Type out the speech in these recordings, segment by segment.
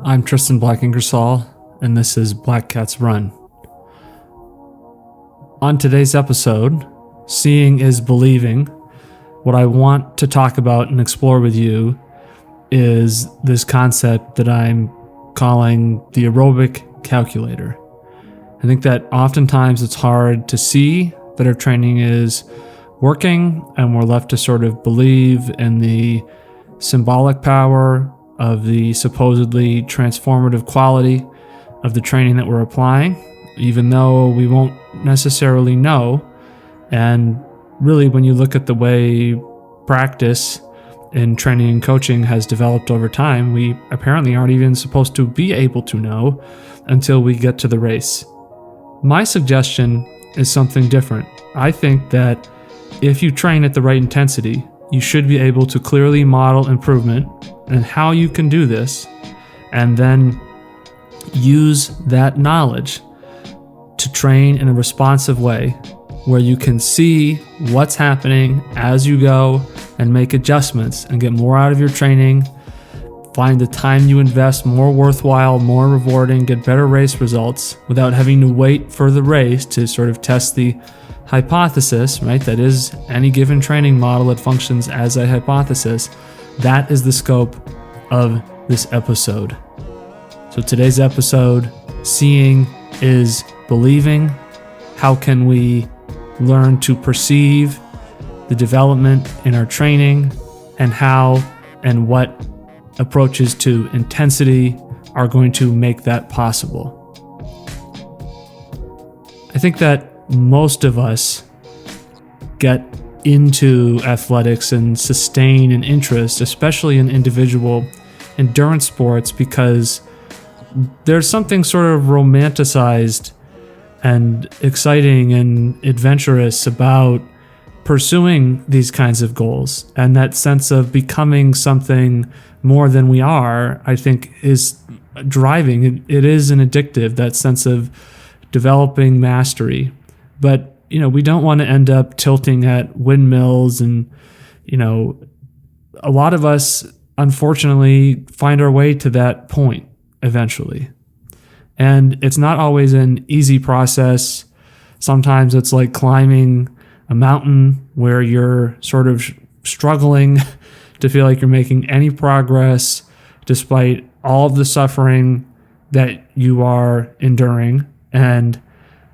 I'm Tristan Black Ingersoll, and this is Black Cats Run. On today's episode, Seeing is Believing, what I want to talk about and explore with you is this concept that I'm calling the Aerobic Calculator. I think that oftentimes it's hard to see that our training is working, and we're left to sort of believe in the symbolic power of the supposedly transformative quality of the training that we're applying, even though we won't necessarily know. And really, when you look at the way practice in training and coaching has developed over time, we apparently aren't even supposed to be able to know until we get to the race. My suggestion is something different. I think that if you train at the right intensity, you should be able to clearly model improvement and how you can do this, and then use that knowledge to train in a responsive way where you can see what's happening as you go and make adjustments and get more out of your training, find the time you invest more worthwhile, more rewarding, get better race results without having to wait for the race to sort of test the hypothesis, right? That is, any given training model that functions as a hypothesis. That is the scope of this episode. So today's episode, Seeing is Believing. How can we learn to perceive the development in our training, and how and what approaches to intensity are going to make that possible? I think that most of us get into athletics and sustain an interest, especially in individual endurance sports, because there's something sort of romanticized and exciting and adventurous about pursuing these kinds of goals, and that sense of becoming something more than we are, I think, is driving. It is an addictive, that sense of developing mastery. But we don't want to end up tilting at windmills, and a lot of us unfortunately find our way to that point eventually. And it's not always an easy process. Sometimes it's like climbing a mountain where you're sort of struggling to feel like you're making any progress despite all of the suffering that you are enduring. And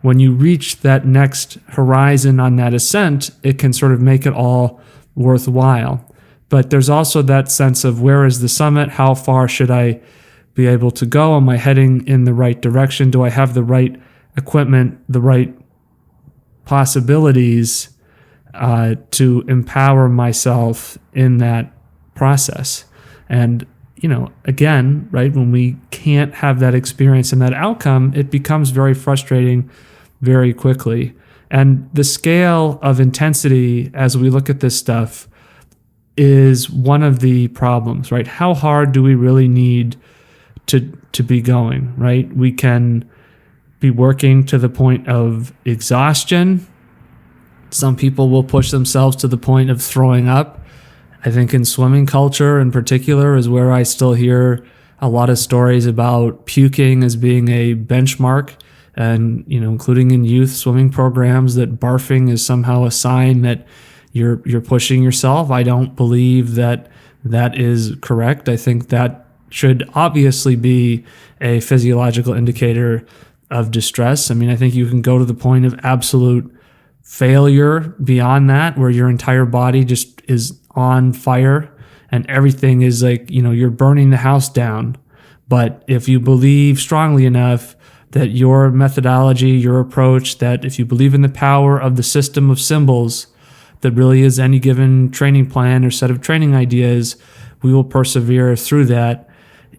when you reach that next horizon on that ascent, it can sort of make it all worthwhile. But there's also that sense of, where is the summit? How far should I be able to go? Am I heading in the right direction? Do I have the right equipment, the right possibilities to empower myself in that process? And again, right, when we can't have that experience and that outcome, it becomes very frustrating very quickly. And the scale of intensity as we look at this stuff is one of the problems, right? How hard do we really need to be going, right? We can be working to the point of exhaustion. Some people will push themselves to the point of throwing up. I think in swimming culture in particular is where I still hear a lot of stories about puking as being a benchmark, and including in youth swimming programs, that barfing is somehow a sign that you're pushing yourself. I don't believe that is correct. I think that should obviously be a physiological indicator of distress. I mean, I think you can go to the point of absolute failure beyond that, where your entire body just is on fire and everything is like, you're burning the house down. But if you believe strongly enough that your methodology, your approach, that if you believe in the power of the system of symbols that really is any given training plan or set of training ideas, we will persevere through that.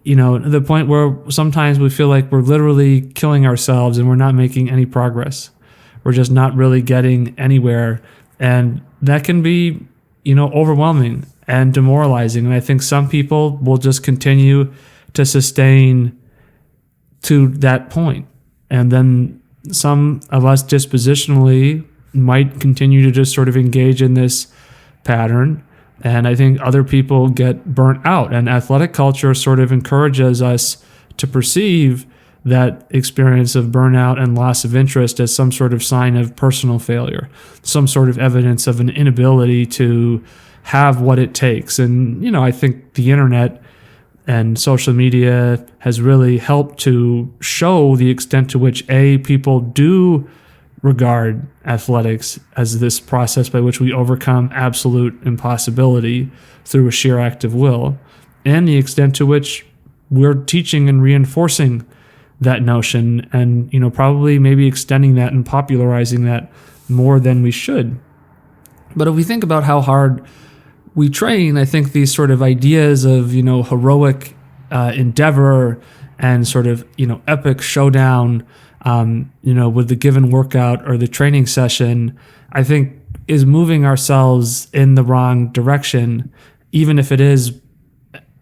The point where sometimes we feel like we're literally killing ourselves and we're not making any progress. We're just not really getting anywhere. And that can be, overwhelming and demoralizing. And I think some people will just continue to sustain to that point. And then some of us dispositionally might continue to just sort of engage in this pattern. And I think other people get burnt out, and athletic culture sort of encourages us to perceive that experience of burnout and loss of interest as some sort of sign of personal failure, some sort of evidence of an inability to have what it takes. And, I think the internet and social media has really helped to show the extent to which people do regard athletics as this process by which we overcome absolute impossibility through a sheer act of will, and the extent to which we're teaching and reinforcing that notion, and probably maybe extending that and popularizing that more than we should. But if we think about how hard we train, I think these sort of ideas of heroic endeavor and sort of epic showdown with the given workout or the training session, I think is moving ourselves in the wrong direction, even if it is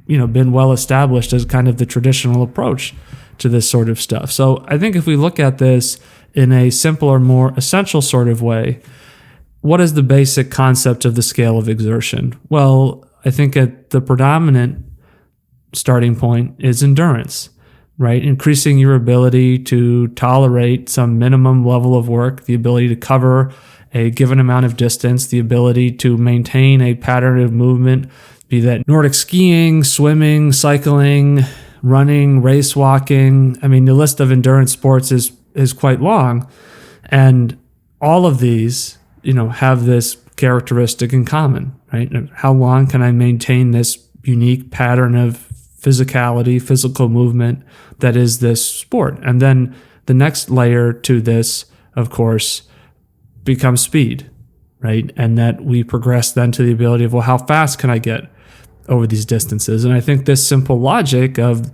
been well established as kind of the traditional approach to this sort of stuff. So I think if we look at this in a simpler, more essential sort of way, what is the basic concept of the scale of exertion? Well, I think at the predominant starting point is endurance, right? Increasing your ability to tolerate some minimum level of work, the ability to cover a given amount of distance, the ability to maintain a pattern of movement, be that Nordic skiing, swimming, cycling, running, race walking. I mean, the list of endurance sports is quite long. And all of these, have this characteristic in common, right? How long can I maintain this unique pattern of physicality, physical movement that is this sport? And then the next layer to this, of course, becomes speed, right? And that we progress then to the ability of, well, how fast can I get over these distances? And I think this simple logic of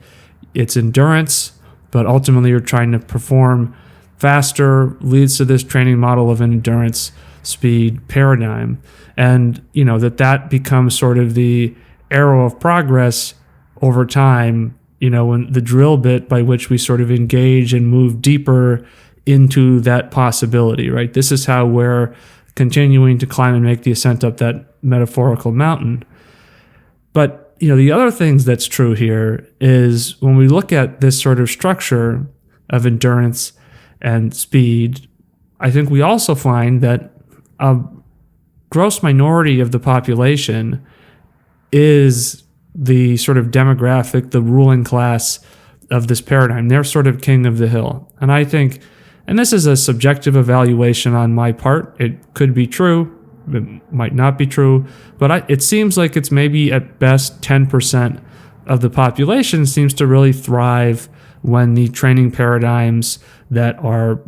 it's endurance, but ultimately you're trying to perform faster leads to this training model of an endurance speed paradigm. And, that becomes sort of the arrow of progress over time, when the drill bit by which we sort of engage and move deeper into that possibility, right? This is how we're continuing to climb and make the ascent up that metaphorical mountain. But, the other things that's true here is when we look at this sort of structure of endurance and speed, I think we also find that a gross minority of the population is the sort of demographic, the ruling class of this paradigm. They're sort of king of the hill. And I think, and this is a subjective evaluation on my part, it could be true, it might not be true, but it seems like it's maybe at best 10% of the population seems to really thrive when the training paradigms that are,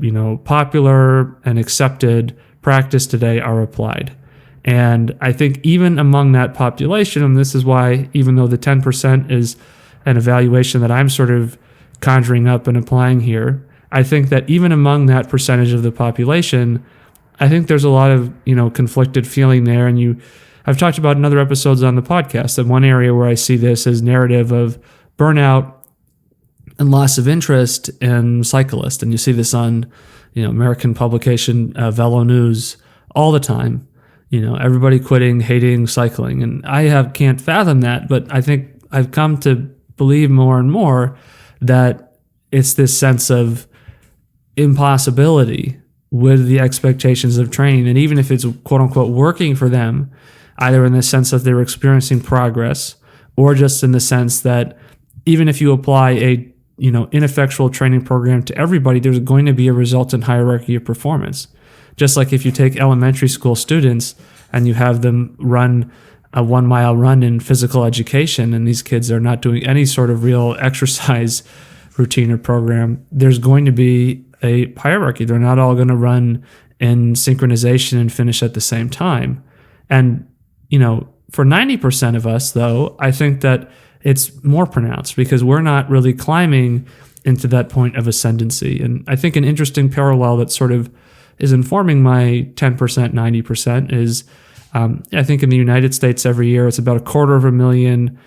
popular and accepted practice today are applied. And I think even among that population, and this is why, even though the 10% is an evaluation that I'm sort of conjuring up and applying here, I think that even among that percentage of the population, I think there's a lot of, conflicted feeling there. And I've talked about in other episodes on the podcast that one area where I see this is narrative of burnout and loss of interest in cyclists. And you see this on, American publication Velo News all the time. Everybody quitting, hating cycling. And I can't fathom that, but I think I've come to believe more and more that it's this sense of impossibility with the expectations of training. And even if it's quote unquote working for them, either in the sense that they're experiencing progress or just in the sense that even if you apply a ineffectual training program to everybody, there's going to be a resultant hierarchy of performance. Just like if you take elementary school students and you have them run a 1 mile run in physical education, and these kids are not doing any sort of real exercise routine or program, there's going to be a hierarchy. They're not all going to run in synchronization and finish at the same time. And, for 90% of us, though, I think that it's more pronounced because we're not really climbing into that point of ascendancy. And I think an interesting parallel that sort of is informing my 10%, 90% is, I think in the United States every year, it's about 250,000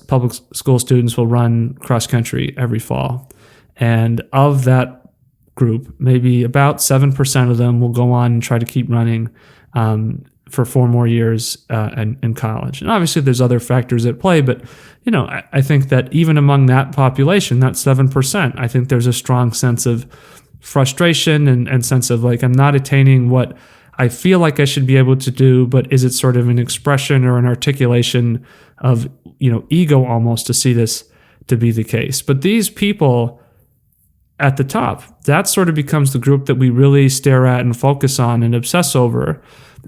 public school students will run cross country every fall. And of that group, maybe about 7% of them will go on and try to keep running for 4 more years in college. And obviously there's other factors at play, but I think that even among that population, that 7%, I think there's a strong sense of frustration and sense of like, I'm not attaining what I feel like I should be able to do, but is it sort of an expression or an articulation of, ego almost to see this to be the case? But these people at the top, that sort of becomes the group that we really stare at and focus on and obsess over.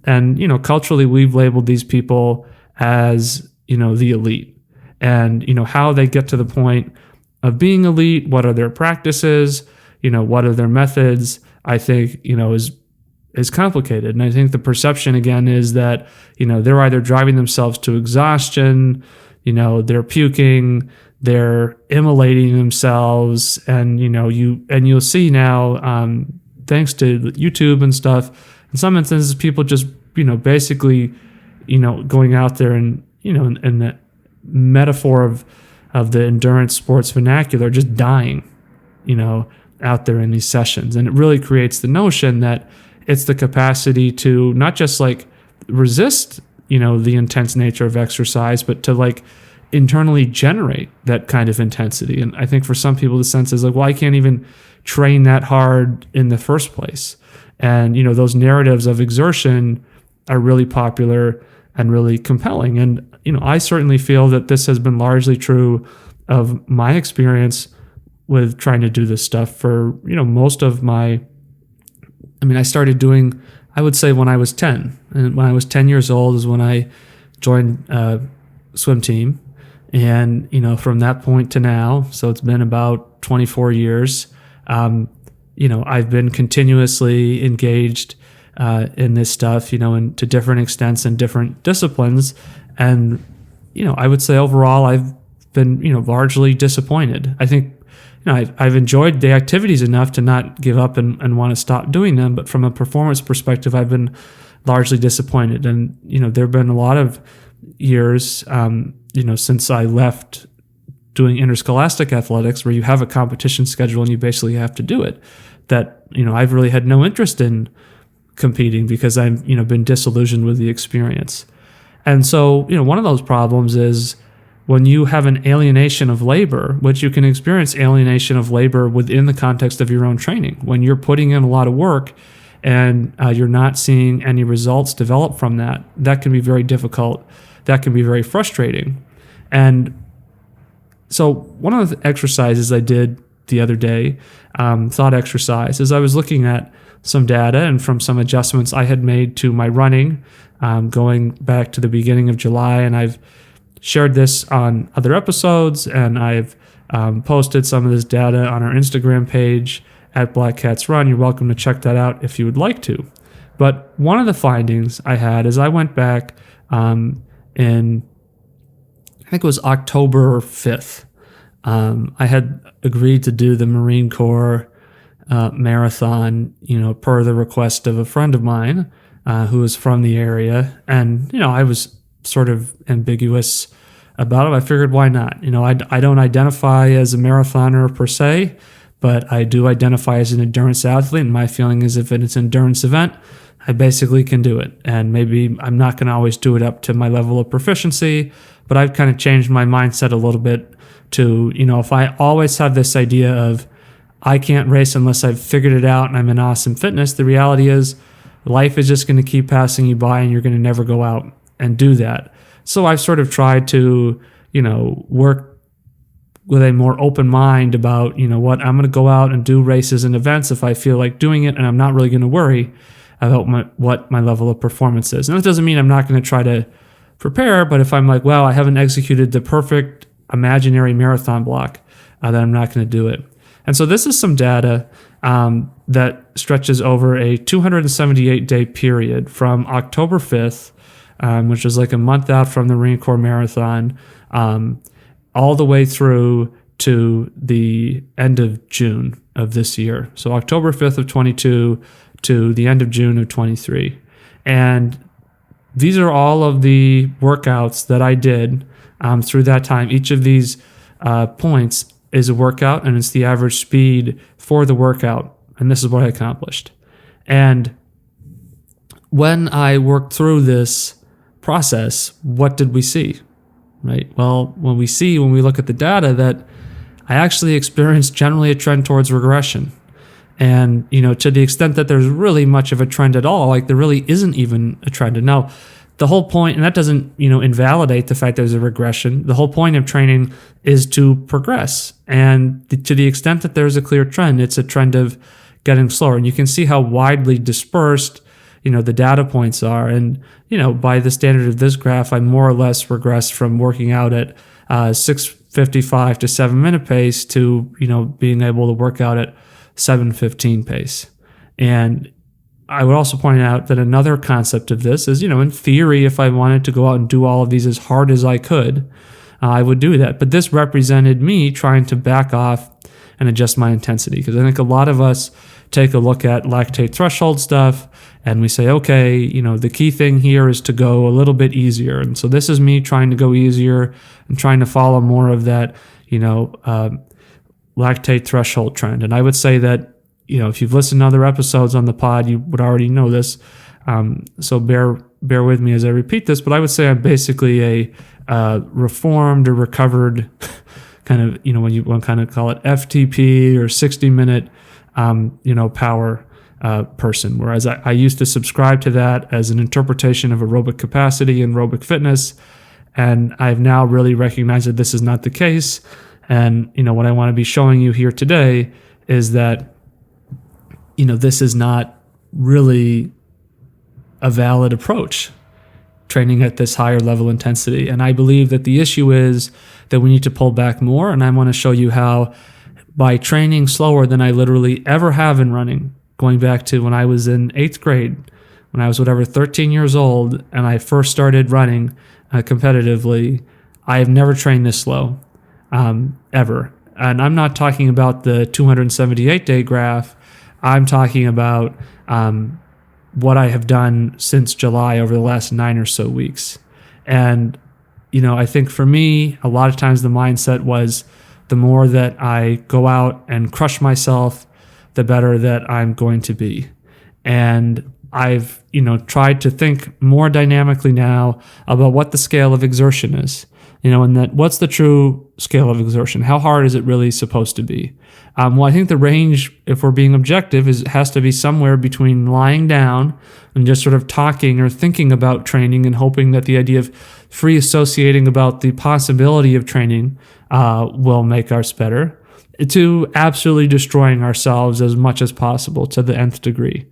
And, culturally, we've labeled these people as, the elite. And, how they get to the point of being elite, what are their practices, what are their methods, I think, is complicated. And I think the perception, again, is that, they're either driving themselves to exhaustion, they're puking, they're immolating themselves. And, you'll see now, thanks to YouTube and stuff, in some instances, people just, basically, going out there and, in the metaphor of the endurance sports vernacular, just dying, out there in these sessions. And it really creates the notion that it's the capacity to not just like resist, the intense nature of exercise, but to like internally generate that kind of intensity. And I think for some people, the sense is like, well, I can't even train that hard in the first place. And, those narratives of exertion are really popular and really compelling. And, I certainly feel that this has been largely true of my experience with trying to do this stuff for, most of I started doing, I would say when I was 10. And when I was 10 years old is when I joined a swim team. And, from that point to now, so it's been about 24 years, I've been continuously engaged in this stuff, and to different extents and different disciplines. And, I would say overall, I've been, largely disappointed. I think, I've enjoyed the activities enough to not give up and want to stop doing them. But from a performance perspective, I've been largely disappointed. And, there have been a lot of years, since I left doing interscholastic athletics, where you have a competition schedule and you basically have to do it, that, I've really had no interest in competing because I've, been disillusioned with the experience. And so, one of those problems is when you have an alienation of labor, which you can experience alienation of labor within the context of your own training. When you're putting in a lot of work and you're not seeing any results develop from that, that can be very difficult. That can be very frustrating. And so one of the exercises I did the other day, thought exercise, is I was looking at some data and from some adjustments I had made to my running, going back to the beginning of July. And I've shared this on other episodes, and I've posted some of this data on our Instagram page at Black Cats Run. You're welcome to check that out if you would like to. But one of the findings I had is I went back in, I think it was October 5th. I had agreed to do the Marine Corps marathon, per the request of a friend of mine who was from the area. And, I was sort of ambiguous about it. I figured, why not? I don't identify as a marathoner per se, but I do identify as an endurance athlete. And my feeling is if it's an endurance event, I basically can do it. And maybe I'm not going to always do it up to my level of proficiency, but I've kind of changed my mindset a little bit to, if I always have this idea of I can't race unless I've figured it out and I'm in awesome fitness, the reality is life is just going to keep passing you by and you're going to never go out and do that. So I've sort of tried to, work with a more open mind about, what I'm going to go out and do races and events if I feel like doing it, and I'm not really going to worry about what my level of performance is. And that doesn't mean I'm not going to try to prepare, but if I'm like, well, I haven't executed the perfect imaginary marathon block, then I'm not going to do it. And so this is some data that stretches over a 278-day period from October 5th, which is like a month out from the Marine Corps Marathon, all the way through to the end of June of this year. So October 5th of 22 to the end of June of 23. And these are all of the workouts that I did through that time. Each of these points is a workout, and it's the average speed for the workout. And this is what I accomplished. And when I worked through this process, what did we see? Right? Well, when we look at the data, that I actually experienced generally a trend towards regression. And, to the extent that there's really much of a trend at all, like there really isn't even a trend. And now the whole point, and that doesn't, invalidate the fact there's a regression. The whole point of training is to progress. And to the extent that there's a clear trend, it's a trend of getting slower. And you can see how widely dispersed, the data points are. And, by the standard of this graph, I more or less regressed from working out at 6:55 to 7-minute pace to, being able to work out at 7:15 pace. And I would also point out that another concept of this is, in theory, if I wanted to go out and do all of these as hard as I could, I would do that. But this represented me trying to back off and adjust my intensity. Because I think a lot of us take a look at lactate threshold stuff and we say, okay, the key thing here is to go a little bit easier. And so this is me trying to go easier and trying to follow more of that, lactate threshold trend. And I would say that, if you've listened to other episodes on the pod, you would already know this. So bear with me as I repeat this, but I would say I'm basically a reformed or recovered kind of, when you want to kind of call it FTP or 60-minute, power person. Whereas I used to subscribe to that as an interpretation of aerobic capacity and aerobic fitness. And I've now really recognized that this is not the case. And, what I want to be showing you here today is that, this is not really a valid approach, training at this higher level intensity. And I believe that the issue is that we need to pull back more. And I want to show you how by training slower than I literally ever have in running, going back to when I was in 8th grade, when I was 13 years old, and I first started running competitively, I have never trained this slow, ever. And I'm not talking about the 278-day graph. I'm talking about what I have done since July over the last 9 or so weeks. And, I think for me, a lot of times the mindset was the more that I go out and crush myself, the better that I'm going to be. And I've, tried to think more dynamically now about what the scale of exertion is, and that what's the true scale of exertion? How hard is it really supposed to be? Well, I think the range, if we're being objective, has to be somewhere between lying down and just sort of talking or thinking about training and hoping that the idea of free associating about the possibility of training will make us better, to absolutely destroying ourselves as much as possible to the nth degree.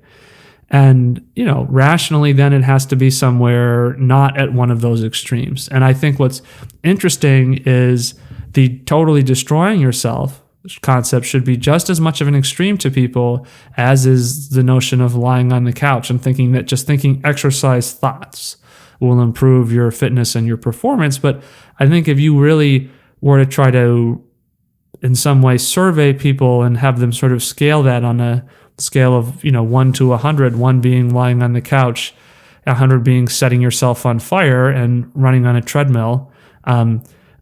And, rationally, then it has to be somewhere not at one of those extremes. And I think what's interesting is the totally destroying yourself concept should be just as much of an extreme to people as is the notion of lying on the couch and thinking that just thinking exercise thoughts will improve your fitness and your performance. But I think if you really were to try to, in some way, survey people and have them sort of scale that on a scale of 1 to 100, 1 being lying on the couch, 100 being setting yourself on fire and running on a treadmill,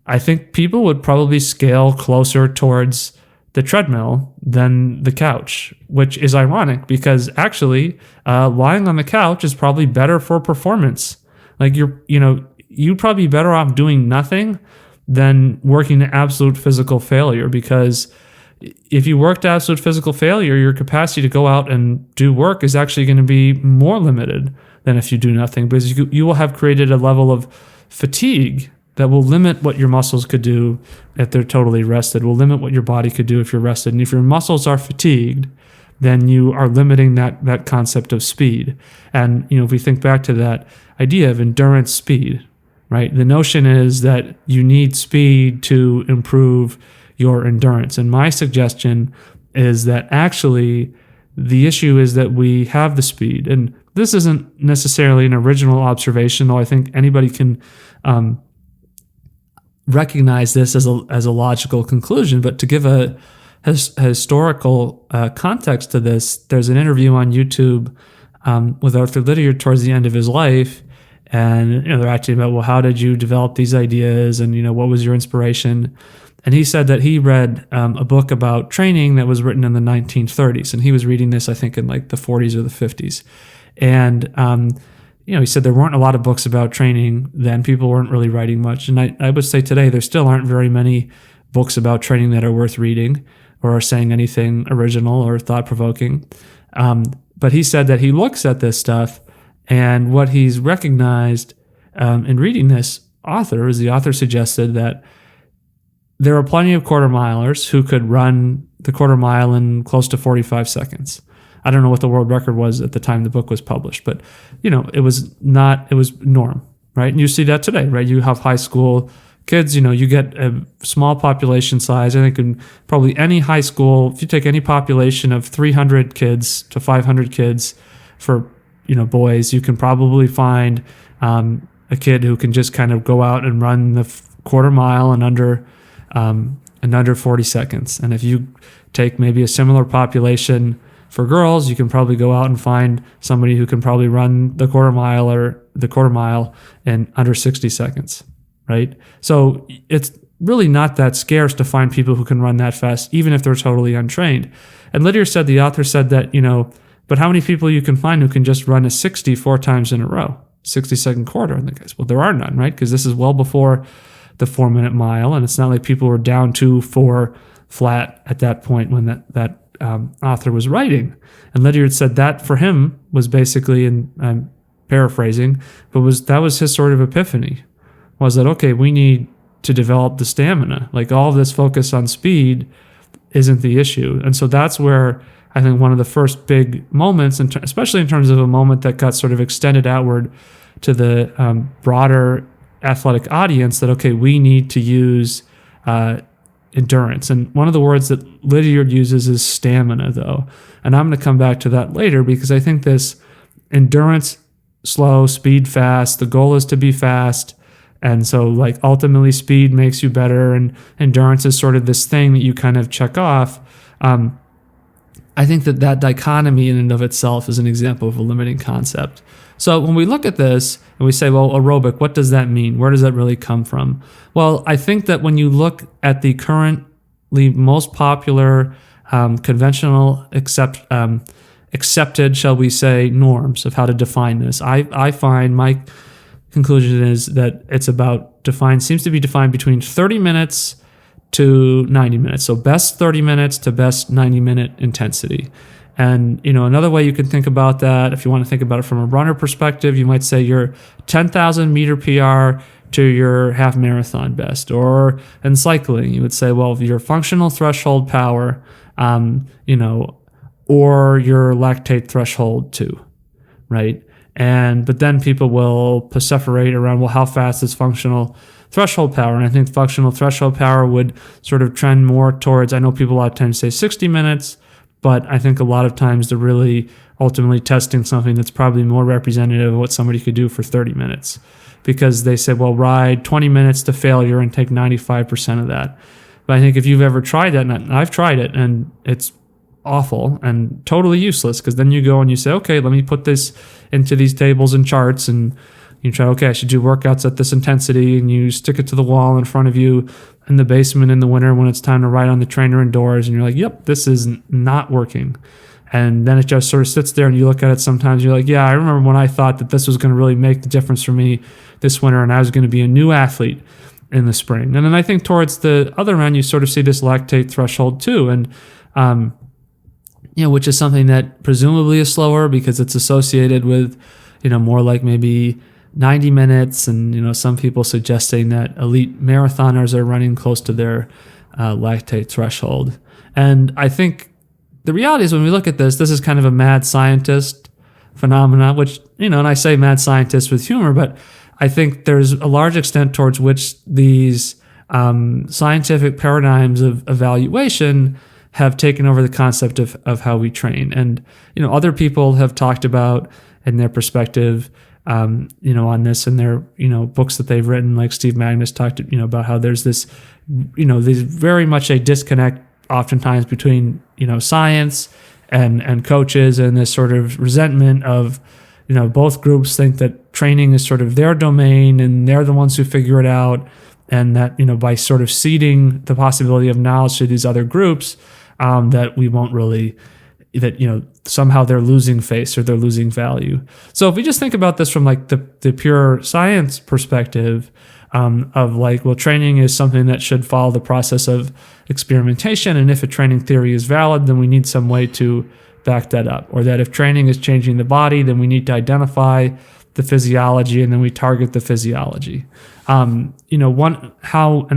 I think people would probably scale closer towards the treadmill than the couch, which is ironic because actually lying on the couch is probably better for performance. Like you'd probably be better off doing nothing than working to absolute physical failure, because if you work to absolute physical failure, your capacity to go out and do work is actually going to be more limited than if you do nothing, because you will have created a level of fatigue that will limit what your muscles could do if they're totally rested, will limit what your body could do if you're rested. And if your muscles are fatigued, then you are limiting that concept of speed. And, if we think back to that idea of endurance speed, right? The notion is that you need speed to improve your endurance. And my suggestion is that actually the issue is that we have the speed. And this isn't necessarily an original observation, though I think anybody can recognize this as a logical conclusion. But to give a historical context to this, there's an interview on YouTube with Arthur Lydiard towards the end of his life. And they're asking about, well, how did you develop these ideas? And what was your inspiration? And he said that he read a book about training that was written in the 1930s. And he was reading this, I think, in like the 40s or the 50s. And, he said there weren't a lot of books about training then. People weren't really writing much. And I would say today there still aren't very many books about training that are worth reading or are saying anything original or thought-provoking. But he said that he looks at this stuff, and what he's recognized in reading this author is the author suggested that there are plenty of quarter milers who could run the quarter mile in close to 45 seconds. I don't know what the world record was at the time the book was published, but it was norm, right? And you see that today, right? You have high school kids, you get a small population size. I think in probably any high school, if you take any population of 300 kids to 500 kids for, boys, you can probably find a kid who can just kind of go out and run the quarter mile in under 40 seconds. And if you take maybe a similar population for girls, you can probably go out and find somebody who can probably run the quarter mile in under 60 seconds, right? So it's really not that scarce to find people who can run that fast, even if they're totally untrained. And Lydiard said, the author said that, but how many people you can find who can just run a 60 4 times in a row, 60-second quarter? And the guys, well, there are none, right? Because this is well before the 4-minute mile, and it's not like people were down to 4 flat at that point when that author was writing. And Lydiard said that for him was basically, and I'm paraphrasing, but that was his sort of epiphany, was that, okay, we need to develop the stamina. Like, all of this focus on speed isn't the issue. And so that's where I think one of the first big moments, especially in terms of a moment that got sort of extended outward to the broader athletic audience, that, okay, we need to use endurance. And one of the words that Lydiard uses is stamina, though. And I'm going to come back to that later, because I think this endurance, slow, speed, fast, the goal is to be fast. And so, like, ultimately speed makes you better, and endurance is sort of this thing that you kind of check off. I think that dichotomy in and of itself is an example of a limiting concept. So when we look at this and we say, well, aerobic, what does that mean? Where does that really come from? Well, I think that when you look at the currently most popular conventional accepted, shall we say, norms of how to define this, I find my conclusion is that it's seems to be defined between 30 minutes to 90 minutes. So best 30 minutes to best 90-minute intensity. And, another way you can think about that, if you want to think about it from a runner perspective, you might say your 10,000 meter PR to your half marathon best. Or in cycling, you would say, well, your functional threshold power, or your lactate threshold too, right? But then people will perseverate around, well, how fast is functional threshold power? And I think functional threshold power would sort of trend more towards, I know people a lot of times say 60 minutes, but I think a lot of times they're really ultimately testing something that's probably more representative of what somebody could do for 30 minutes. Because they say, well, ride 20 minutes to failure and take 95% of that. But I think if you've ever tried that, and I've tried it, and it's awful and totally useless, because then you go and you say, okay, let me put this into these tables and charts, and you try, okay, I should do workouts at this intensity, and you stick it to the wall in front of you in the basement in the winter when it's time to ride on the trainer indoors, and you're like, yep, this is not working. And then it just sort of sits there, and you look at it sometimes, you're like, yeah, I remember when I thought that this was going to really make the difference for me this winter, and I was going to be a new athlete in the spring. And then I think towards the other end, you sort of see this lactate threshold too, and which is something that presumably is slower because it's associated with, more like maybe 90 minutes, and some people suggesting that elite marathoners are running close to their lactate threshold. And I think the reality is, when we look at this is kind of a mad scientist phenomena, which, and I say mad scientist with humor, but I think there's a large extent towards which these scientific paradigms of evaluation have taken over the concept of how we train. And, other people have talked about in their perspective, on this in their, books that they've written, like Steve Magnus talked, about how there's this, there's very much a disconnect oftentimes between, science and coaches, and this sort of resentment of, both groups think that training is sort of their domain and they're the ones who figure it out. And that, by sort of ceding the possibility of knowledge to these other groups, that we won't really that, somehow they're losing face or they're losing value. So if we just think about this from like the pure science perspective, of like, well, training is something that should follow the process of experimentation. And if a training theory is valid, then we need some way to back that up. Or that if training is changing the body, then we need to identify the physiology and then we target the physiology. And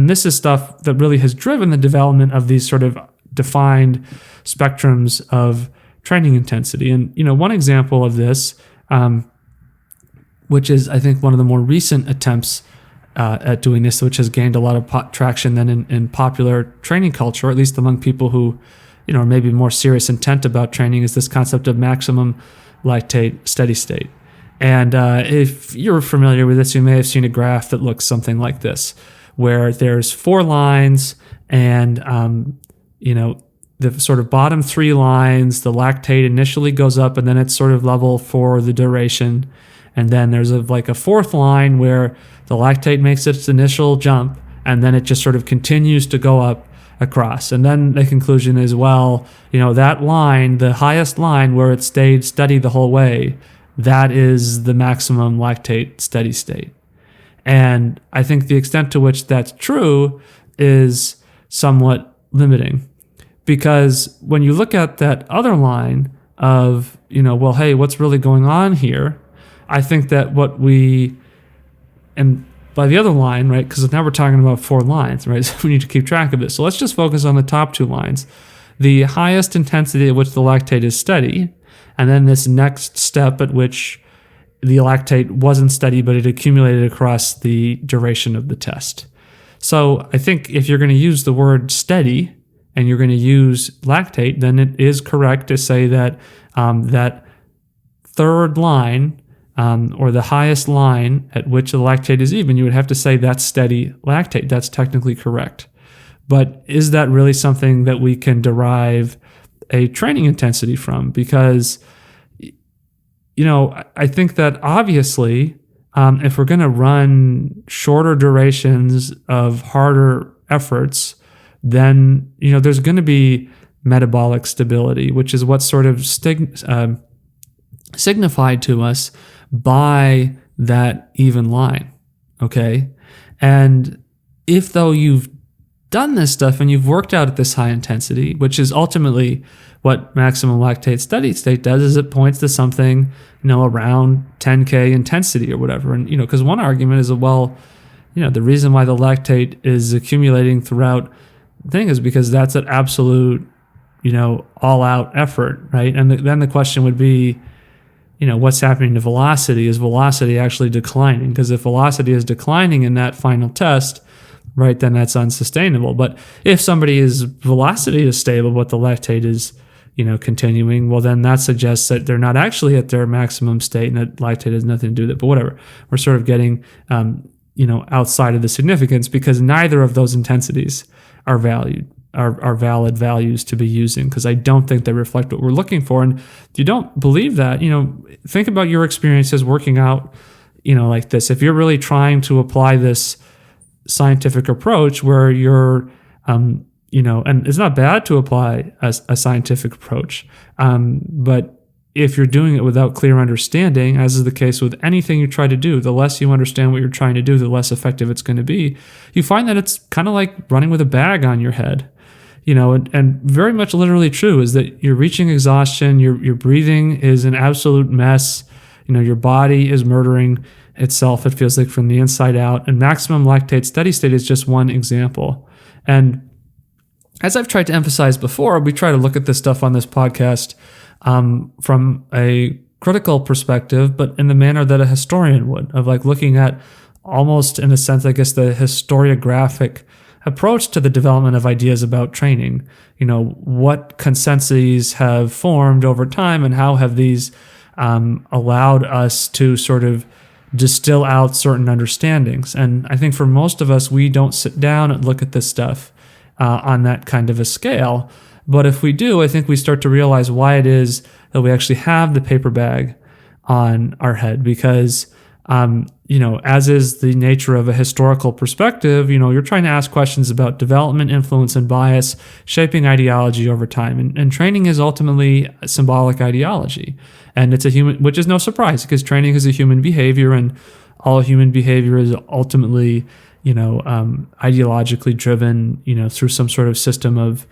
this is stuff that really has driven the development of these sort of defined spectrums of training intensity. And, one example of this, which is, I think, one of the more recent attempts at doing this, which has gained a lot of traction then in popular training culture, or at least among people who, are maybe more serious intent about training, is this concept of maximum lactate steady state. And if you're familiar with this, you may have seen a graph that looks something like this, where there's 4 lines and, the sort of bottom 3 lines, the lactate initially goes up and then it's sort of level for the duration. And then there's a 4th line where the lactate makes its initial jump and then it just sort of continues to go up across. And then the conclusion is, well, that line, the highest line where it stayed steady the whole way, that is the maximum lactate steady state. And I think the extent to which that's true is somewhat limiting, because when you look at that other line of, well, hey, what's really going on here? I think that and by the other line, right, because now we're talking about 4 lines, right, so we need to keep track of this. So let's just focus on the top 2 lines. The highest intensity at which the lactate is steady, and then this next step at which the lactate wasn't steady, but it accumulated across the duration of the test. So I think if you're going to use the word steady and you're going to use lactate, then it is correct to say that that 3rd line, or the highest line at which the lactate is even, you would have to say that's steady lactate. That's technically correct. But is that really something that we can derive a training intensity from? Because, I think that obviously, if we're going to run shorter durations of harder efforts, then, there's going to be metabolic stability, which is what's sort of signified to us by that even line, okay? And if though you've done this stuff and you've worked out at this high intensity, which is ultimately what maximum lactate steady state does, is it points to something, around 10K intensity or whatever. And, because one argument is, well, the reason why the lactate is accumulating throughout the thing is because that's an absolute, all-out effort, right? And then the question would be, what's happening to velocity? Is velocity actually declining? Because if velocity is declining in that final test, right, then that's unsustainable. But if somebody's velocity is stable, but the lactate is, continuing, well, then that suggests that they're not actually at their maximum state and that lactate has nothing to do with it. But whatever, we're sort of getting, outside of the significance, because neither of those intensities are valid values to be using, because I don't think they reflect what we're looking for. And if you don't believe that, think about your experiences working out, like this. If you're really trying to apply this scientific approach where you're, and it's not bad to apply a scientific approach, but if you're doing it without clear understanding, as is the case with anything you try to do, the less you understand what you're trying to do, the less effective it's going to be. You find that it's kind of like running with a bag on your head. And very much literally true is that you're reaching exhaustion, your breathing is an absolute mess, your body is murdering itself, it feels like, from the inside out, and maximum lactate steady state is just one example. And as I've tried to emphasize before, we try to look at this stuff on this podcast from a critical perspective, but in the manner that a historian would, of like looking at almost, in a sense, I guess, the historiographic approach to the development of ideas about training. What consensus have formed over time and how have these allowed us to sort of distill out certain understandings. And I think for most of us, we don't sit down and look at this stuff on that kind of a scale. But if we do, I think we start to realize why it is that we actually have the paper bag on our head, because as is the nature of a historical perspective, you're trying to ask questions about development, influence, and bias, shaping ideology over time. And training is ultimately symbolic ideology. And it's a human, which is no surprise because training is a human behavior, and all human behavior is ultimately, ideologically driven, through some sort of system of,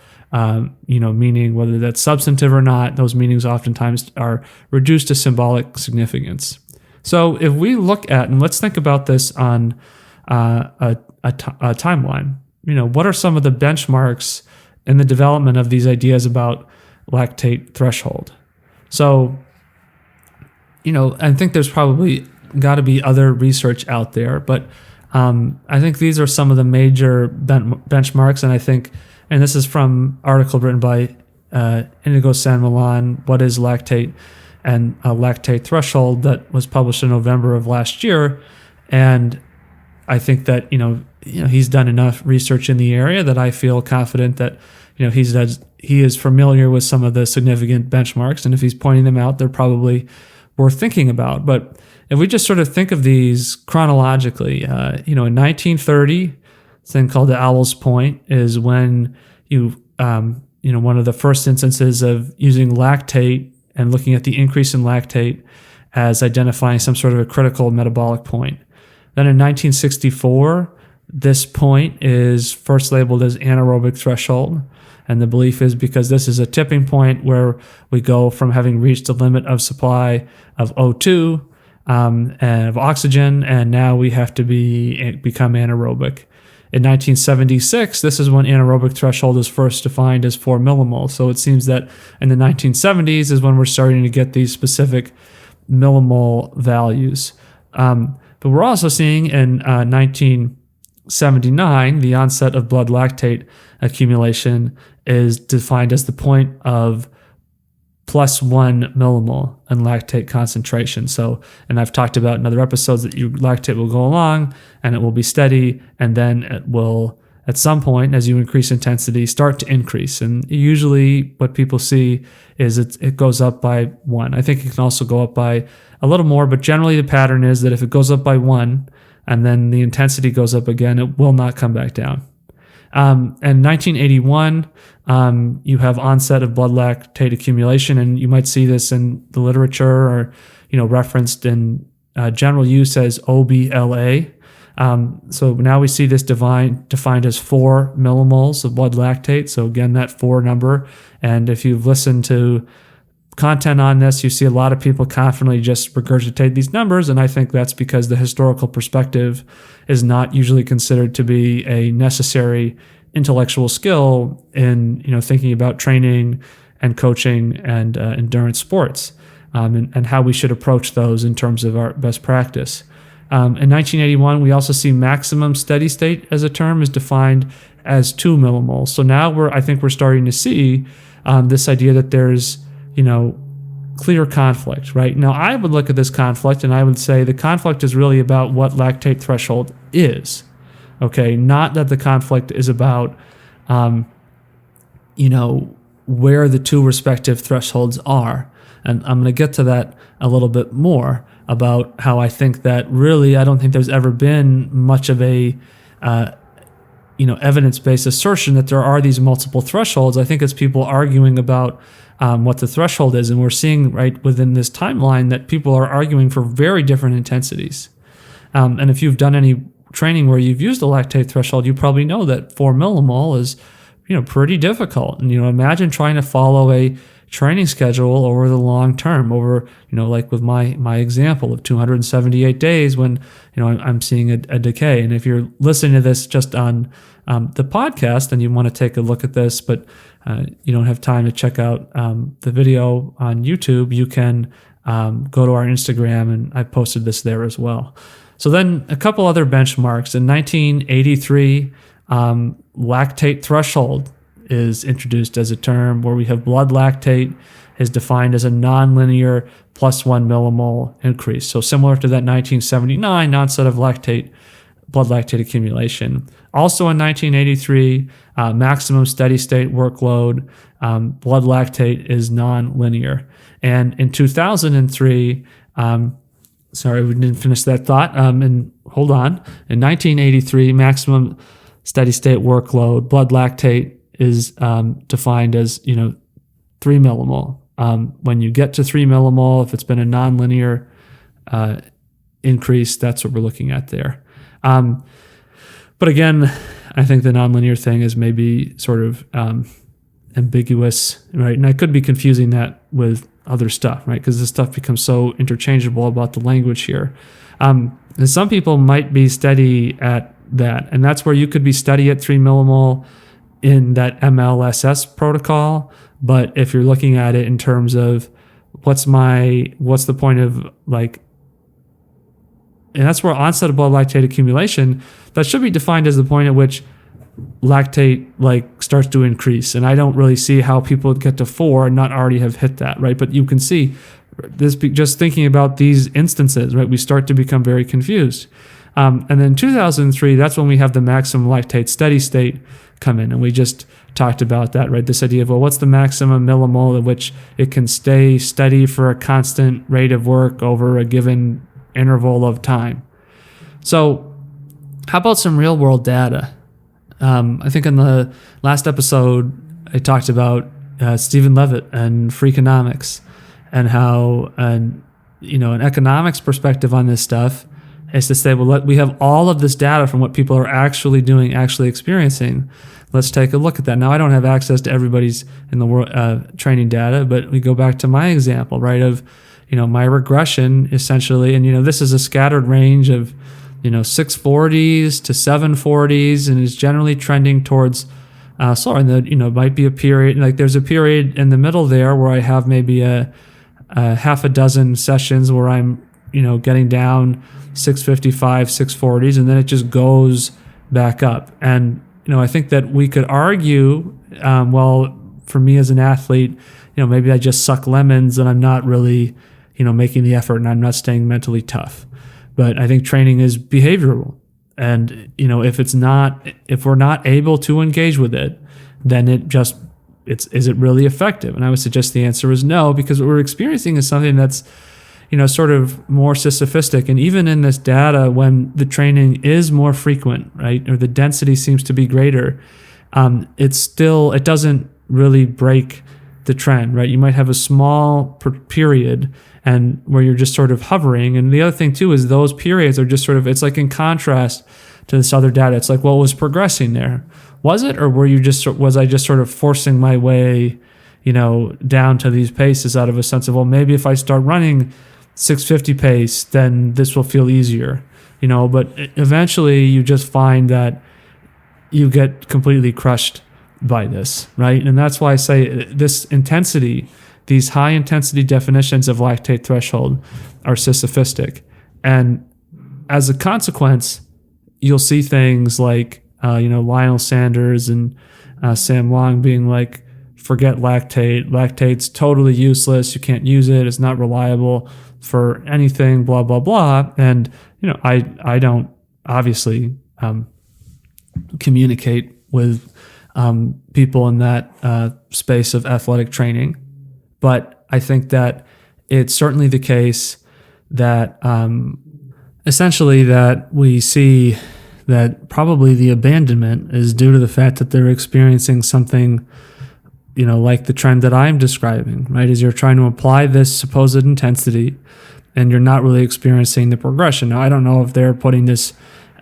meaning, whether that's substantive or not. Those meanings oftentimes are reduced to symbolic significance. So if we look at, and let's think about this on a timeline, what are some of the benchmarks in the development of these ideas about lactate threshold? So, I think there's probably got to be other research out there, but I think these are some of the major benchmarks. And I think, and this is from an article written by Inigo San Millan, What is Lactate? And a lactate threshold, that was published in November of last year. And I think that, he's done enough research in the area that I feel confident that, he is familiar with some of the significant benchmarks. And if he's pointing them out, they're probably worth thinking about. But if we just sort of think of these chronologically, in 1930, a thing called the Owl's Point is when one of the first instances of using lactate and looking at the increase in lactate as identifying some sort of a critical metabolic point. Then in 1964, this point is first labeled as anaerobic threshold. And the belief is because this is a tipping point where we go from having reached the limit of supply of O2 and of oxygen, and now we have to become anaerobic. In 1976, this is when anaerobic threshold is first defined as 4 millimoles. So it seems that in the 1970s is when we're starting to get these specific millimole values. But we're also seeing in 1979, the onset of blood lactate accumulation is defined as the point of +1 millimole in lactate concentration. So, and I've talked about in other episodes that your lactate will go along and it will be steady, and then it will, at some point, as you increase intensity, start to increase. And usually what people see is it goes up by 1. I think it can also go up by a little more, but generally the pattern is that if it goes up by 1 and then the intensity goes up again, it will not come back down. In 1981, you have onset of blood lactate accumulation, and you might see this in the literature or, referenced in general use as OBLA. So now we see this defined as 4 millimoles of blood lactate. So again, that 4 number. And if you've listened to content on this, you see a lot of people confidently just regurgitate these numbers, and I think that's because the historical perspective is not usually considered to be a necessary intellectual skill in thinking about training and coaching and endurance sports, and how we should approach those in terms of our best practice. In 1981, we also see maximum steady state as a term is defined as 2 millimoles. So now I think we're starting to see this idea that there's clear conflict, right? Now, I would look at this conflict and I would say the conflict is really about what lactate threshold is, okay? Not that the conflict is about, where the two respective thresholds are. And I'm going to get to that a little bit more about how I think that really, I don't think there's ever been much of a, evidence-based assertion that there are these multiple thresholds. I think it's people arguing about what the threshold is. And we're seeing right within this timeline that people are arguing for very different intensities. And if you've done any training where you've used the lactate threshold, you probably know that 4 millimole is, pretty difficult. And, imagine trying to follow a training schedule over the long term, over, like with my example of 278 days when, I'm seeing a decay. And if you're listening to this just on the podcast and you want to take a look at this, but you don't have time to check out the video on YouTube, you can go to our Instagram, and I posted this there as well. So then a couple other benchmarks. In 1983, lactate threshold is introduced as a term where we have blood lactate is defined as a nonlinear +1 millimole increase. So similar to that 1979 onset of blood lactate accumulation. Also in 1983, maximum steady state workload, blood lactate is nonlinear. And in 2003, sorry, we didn't finish that thought. And hold on. In 1983, maximum steady state workload, blood lactate is defined as 3 millimole. When you get to 3 millimole, if it's been a nonlinear increase, that's what we're looking at there. But again, I think the nonlinear thing is maybe sort of ambiguous, right? And I could be confusing that with other stuff, right? Because this stuff becomes so interchangeable about the language here. And some people might be steady at that, and that's where you could be steady at 3 millimole in that MLSS protocol. But if you're looking at it in terms of what's the point of like, and that's where onset of blood lactate accumulation, that should be defined as the point at which lactate like starts to increase. And I don't really see how people would get to 4 and not already have hit that, right? But you can see this, just thinking about these instances, right? We start to become very confused. And then 2003, that's when we have the maximum lactate steady state come in. And we just talked about that, right? This idea of, well, what's the maximum millimole at which it can stay steady for a constant rate of work over a given interval of time? So how about some real world data? I think in the last episode, I talked about Stephen Levitt and Freakonomics and how, an economics perspective on this stuff is to say, well, we have all of this data from what people are actually doing, actually experiencing. Let's take a look at that. Now, I don't have access to everybody's in the world training data, but we go back to my example, right, of, my regression essentially. And, this is a scattered range of, 640s to 740s, and is generally trending towards slower. And might be a period, like there's a period in the middle there where I have maybe a half a dozen sessions where I'm, getting down 655, 640s, and then it just goes back up. And, I think that we could argue, well, for me as an athlete, maybe I just suck lemons and I'm not really, making the effort and I'm not staying mentally tough. But I think training is behavioral. And, if we're not able to engage with it, then is it really effective? And I would suggest the answer is no, because what we're experiencing is something that's, sort of more sophisticated. And even in this data, when the training is more frequent, right, or the density seems to be greater, it doesn't really break the trend, right? You might have a small period and where you're just sort of hovering. And the other thing too is those periods are just sort of, it's like in contrast to this other data. It's like, well, it was progressing there. Was it? Or was I just sort of forcing my way, down to these paces out of a sense of, well, maybe if I start running 650 pace, then this will feel easier, but eventually you just find that you get completely crushed by this, right? And that's why I say this intensity, these high intensity definitions of lactate threshold are sisyphistic. And as a consequence, you'll see things like, Lionel Sanders and Sam Long being like, forget lactate. Lactate's totally useless. You can't use it. It's not reliable for anything, blah, blah, blah. And, I don't obviously communicate with people in that space of athletic training. But I think that it's certainly the case that essentially that we see that probably the abandonment is due to the fact that they're experiencing something, like the trend that I'm describing, right? Is you're trying to apply this supposed intensity and you're not really experiencing the progression. Now, I don't know if they're putting this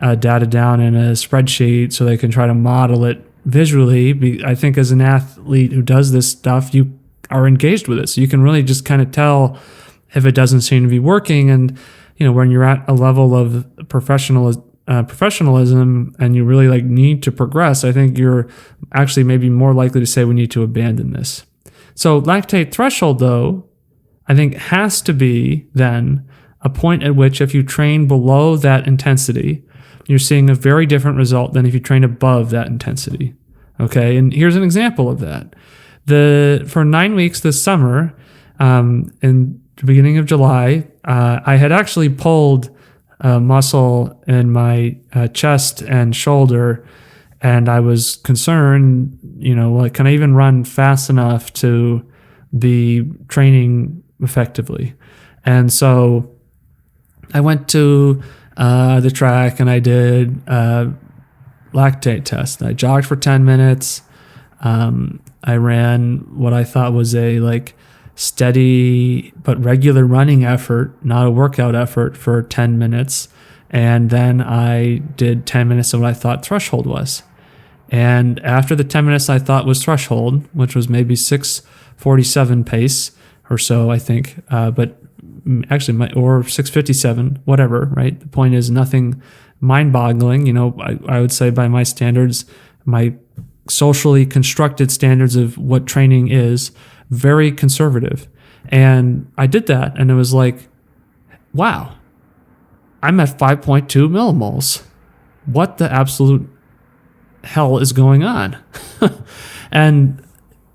data down in a spreadsheet so they can try to model it visually. I think as an athlete who does this stuff, you are engaged with it. So you can really just kind of tell if it doesn't seem to be working. And, when you're at a level of professionalism and you really need to progress, I think you're actually maybe more likely to say we need to abandon this. So lactate threshold, though, I think has to be then a point at which if you train below that intensity, you're seeing a very different result than if you train above that intensity. Okay, and here's an example of that. For 9 weeks this summer, in the beginning of July, I had actually pulled a muscle in my chest and shoulder, and I was concerned, can I even run fast enough to be training effectively? And so I went to the track and I did a lactate test. I jogged for 10 minutes. I ran what I thought was a like steady but regular running effort, not a workout effort, for 10 minutes. And then I did 10 minutes of what I thought threshold was. And after the 10 minutes I thought was threshold, which was maybe 6:47 pace or so, I think, but actually, or 6:57, whatever, right? The point is nothing mind-boggling. You know, I would say by my standards, my socially constructed standards of what training is, very conservative. And I did that, and it was like, wow, I'm at 5.2 millimoles. What the absolute hell is going on? And,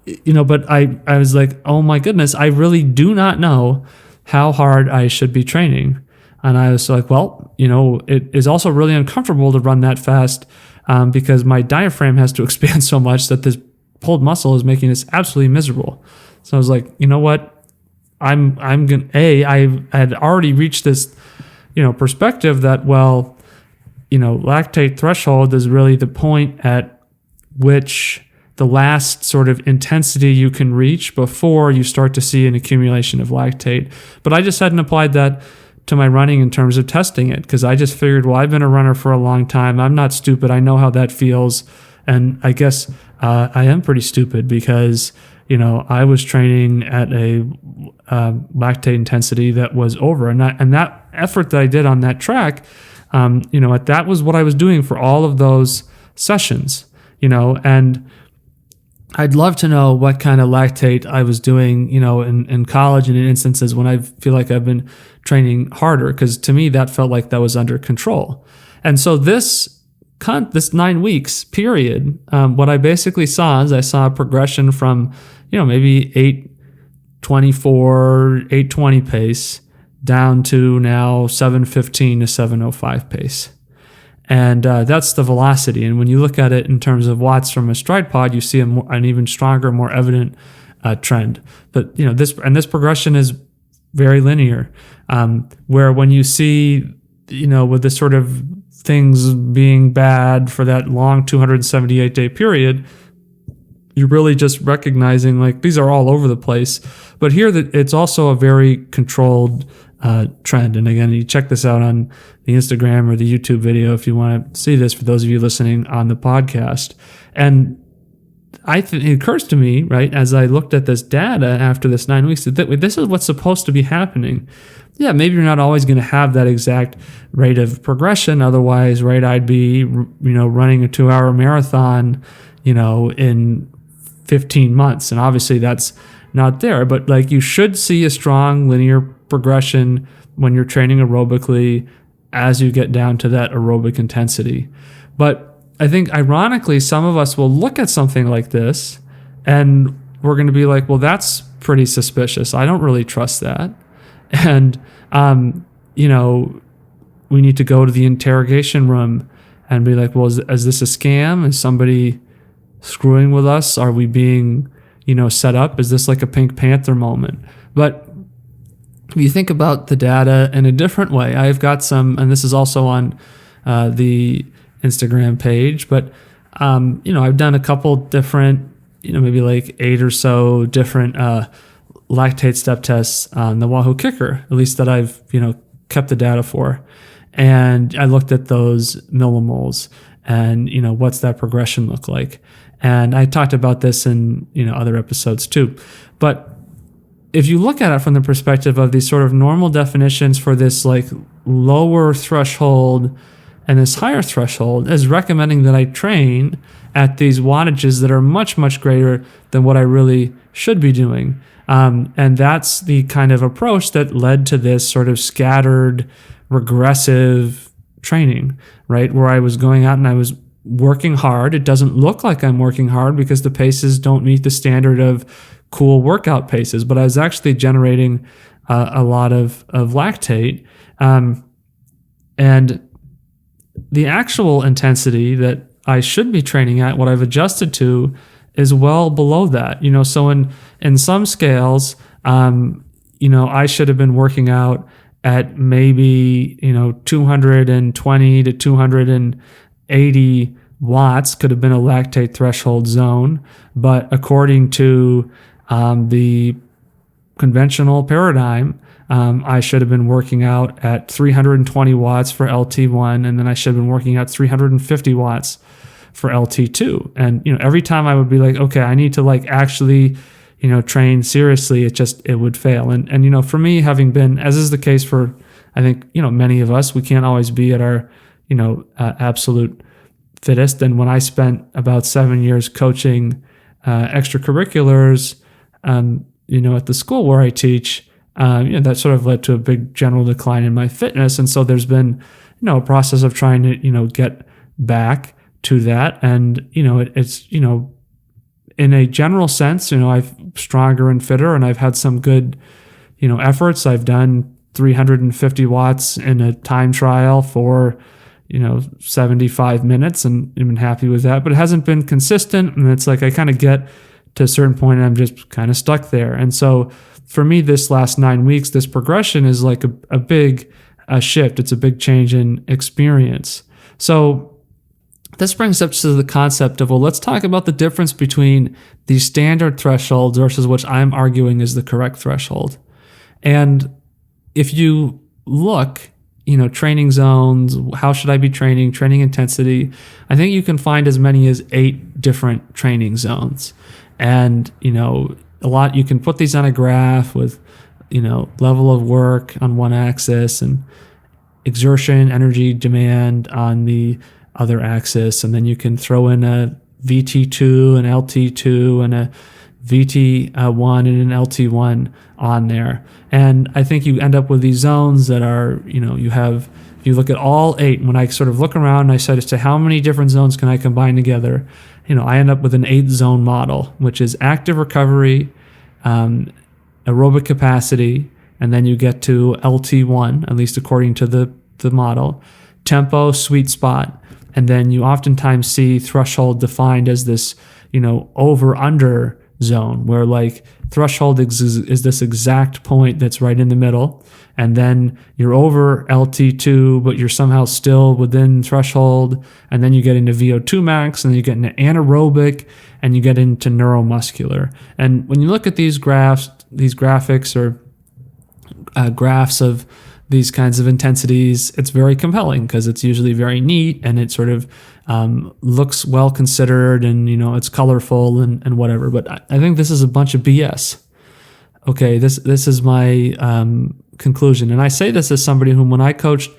you know, but I was like, oh my goodness, I really do not know how hard I should be training. And I was like, well, you know, it is also really uncomfortable to run that fast because my diaphragm has to expand so much that this pulled muscle is making this absolutely miserable. So I was like, you know what? I had already reached this, you know, perspective that, well, you know, lactate threshold is really the point at which the last sort of intensity you can reach before you start to see an accumulation of lactate. But I just hadn't applied that to my running in terms of testing it, because I just figured, well, I've been a runner for a long time. I'm not stupid. I know how that feels. And I guess I am pretty stupid because, you know, I was training at a lactate intensity that was over. And that effort that I did on that track, you know, that was what I was doing for all of those sessions, you know, and I'd love to know what kind of lactate I was doing, you know, in college and in instances when I feel like I've been training harder, because to me that felt like that was under control. And so this 9 weeks period, what I basically saw is I saw a progression from, you know, maybe 8:24, 8:20 pace down to now 7:15 to 7:05 pace. And that's the velocity. And when you look at it in terms of watts from a stride pod, you see an even stronger, more evident trend. But, you know, this progression is very linear, where when you see, you know, with this sort of things being bad for that long 278-day period, you're really just recognizing like these are all over the place. But here that it's also a very controlled trend. And again, you check this out on the Instagram or the YouTube video if you want to see this, for those of you listening on the podcast. And it occurs to me, right, as I looked at this data after this 9 weeks, that this is what's supposed to be happening. Yeah, maybe you're not always going to have that exact rate of progression. Otherwise, right, I'd be, you know, running a 2-hour marathon, you know, in 15 months. And obviously that's not there. But like, you should see a strong linear progression when you're training aerobically as you get down to that aerobic intensity. But I think ironically, some of us will look at something like this and we're going to be like, well, that's pretty suspicious. I don't really trust that. And, you know, we need to go to the interrogation room and be like, well, is this a scam? Is somebody screwing with us? Are we being, you know, set up? Is this like a Pink Panther moment? But if you think about the data in a different way, I've got some, and this is also on the Instagram page, but, you know, I've done a couple different, you know, maybe like 8 or so different lactate step tests on the Wahoo Kicker, at least that I've, you know, kept the data for. And I looked at those millimoles and, you know, what's that progression look like? And I talked about this in, you know, other episodes too. But if you look at it from the perspective of these sort of normal definitions for this like lower threshold and this higher threshold, is recommending that I train at these wattages that are much, much greater than what I really should be doing. And that's the kind of approach that led to this sort of scattered, regressive training, right? Where I was going out and I was working hard. It doesn't look like I'm working hard because the paces don't meet the standard of cool workout paces, but I was actually generating a lot of lactate. And the actual intensity that I should be training at, what I've adjusted to, is well below that. You know, so in some scales, you know, I should have been working out at maybe, 220 to 280 watts could have been a lactate threshold zone. But according to the conventional paradigm, I should have been working out at 320 watts for LT1, and then I should have been working out 350 watts for LT2. And, every time I would be like, okay, I need to actually, train seriously, it would fail. And for me, having been, as is the case for, I think, many of us, we can't always be at our, absolute fittest. And when I spent about 7 years coaching extracurriculars, at the school where I teach, that sort of led to a big general decline in my fitness. And so there's been, a process of trying to, get back to that. And, it's, in a general sense, I'm stronger and fitter, and I've had some good, efforts. I've done 350 watts in a time trial for, 75 minutes, and I've been happy with that, but it hasn't been consistent. And it's like, I kind of get to a certain point and I'm just kind of stuck there. And so for me, this last 9 weeks, this progression is like a big shift. It's a big change in experience. So this brings up to the concept of, well, let's talk about the difference between the standard threshold versus what I'm arguing is the correct threshold. And if you look, training zones, how should I be training intensity, I think you can find as many as 8 different training zones. And, a lot, you can put these on a graph with, level of work on one axis and exertion, energy demand on the other axis. And then you can throw in a VT2, an LT2, and a VT1 and an LT1 on there. And I think you end up with these zones that are, you have, if you look at all 8, when I sort of look around and I said as to how many different zones can I combine together, I end up with an 8-zone model, which is active recovery, aerobic capacity, and then you get to LT1, at least according to the model, tempo, sweet spot, and then you oftentimes see threshold defined as this, over-under zone, where threshold is this exact point that's right in the middle, and then you're over LT2, but you're somehow still within threshold, and then you get into VO2 max, and then you get into anaerobic, and you get into neuromuscular. And when you look at these graphs, these graphics or graphs of these kinds of intensities, it's very compelling because it's usually very neat and it sort of looks well considered, and it's colorful and whatever. But I think this is a bunch of BS. Okay, this is my conclusion, and I say this as somebody whom, when I coached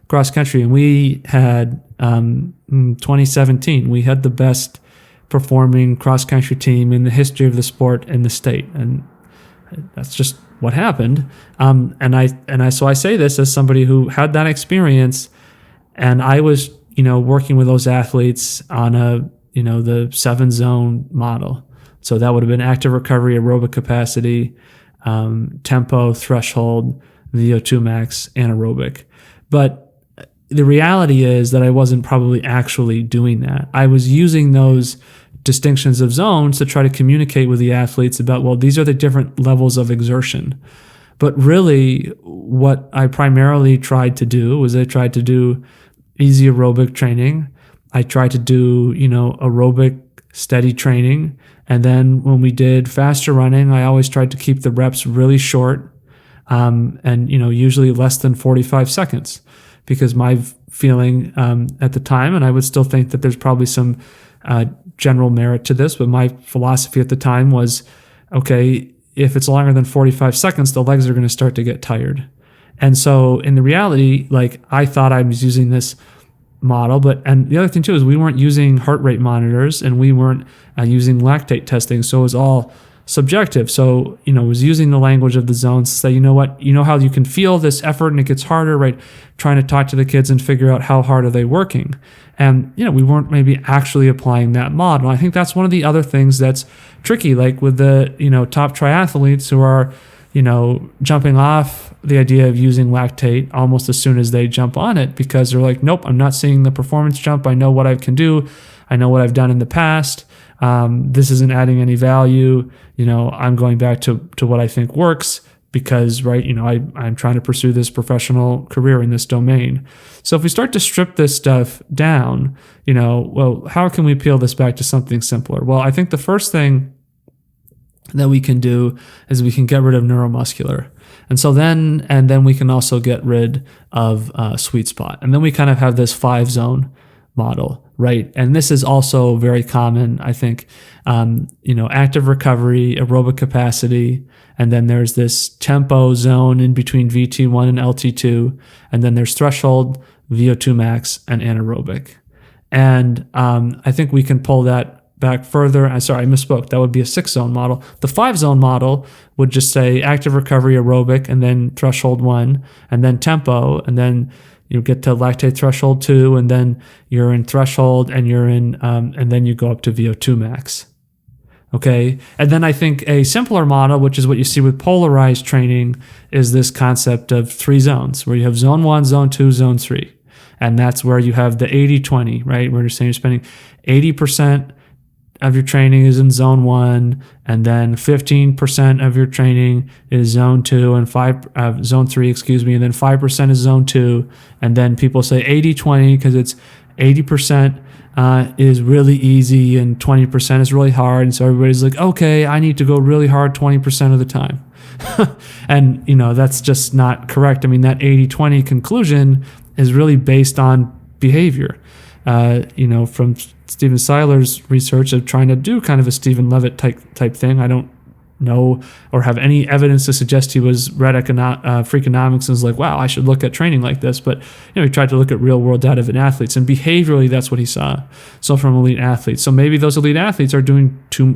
cross country, and we had 2017, we had the best performing cross country team in the history of the sport in the state, and that's just what happened. So I say this as somebody who had that experience, and I was, working with those athletes on the 7-zone model. So that would have been active recovery, aerobic capacity, tempo, threshold, VO2 max, anaerobic. But the reality is that I wasn't probably actually doing that. I was using those distinctions of zones to try to communicate with the athletes about, well, these are the different levels of exertion. But really, what I primarily tried to do was I tried to do easy aerobic training. I tried to do, aerobic steady training. And then when we did faster running, I always tried to keep the reps really short, and, usually less than 45 seconds, because my feeling at the time, and I would still think that there's probably some general merit to this, but my philosophy at the time was, okay, if it's longer than 45 seconds, the legs are going to start to get tired. And so in the reality, I thought I was using this model, and the other thing too is we weren't using heart rate monitors, and we weren't using lactate testing. So it was all subjective. So, it was using the language of the zones to say, you know what, how you can feel this effort and it gets harder, right? Trying to talk to the kids and figure out how hard are they working. And, we weren't maybe actually applying that model. I think that's one of the other things that's tricky, with the, top triathletes who are, jumping off the idea of using lactate almost as soon as they jump on it, because they're like, nope, I'm not seeing the performance jump. I know what I can do. I know what I've done in the past. This isn't adding any value. I'm going back to what I think works. because, right, I'm trying to pursue this professional career in this domain. So if we start to strip this stuff down, well, how can we peel this back to something simpler? Well, I think the first thing that we can do is we can get rid of neuromuscular. And so then we can also get rid of sweet spot. And then we kind of have this 5-zone model, right? And this is also very common, I think, active recovery, aerobic capacity, and then there's this tempo zone in between VT1 and LT2, and then there's threshold, VO2 max, and anaerobic. And I think we can pull that back further. I misspoke. That would be a 6-zone model. The 5-zone model would just say active recovery, aerobic, and then threshold 1, and then tempo, and then you get to lactate threshold 2, and then you're in threshold, and you're in, and then you go up to VO2 max. Okay, and then I think a simpler model, which is what you see with polarized training, is this concept of 3 zones, where you have zone 1, zone 2, zone 3, and that's where you have the 80-20, right? Where you're saying you're spending 80% of your training is in zone 1, and then 15% of your training is zone 2 and zone 3, and then 5% is zone 2, and then people say 80-20 because it's 80% is really easy and 20% is really hard, and so everybody's like, okay, I need to go really hard 20% of the time. And that's just not correct. I mean, that 80-20 conclusion is really based on behavior. From Stephen Seiler's research of trying to do kind of a Stephen Levitt type thing. I don't know or have any evidence to suggest he was read Freakonomics and was like, wow, I should look at training like this. But he tried to look at real world data of athletes, and behaviorally that's what he saw. So from elite athletes. So maybe those elite athletes are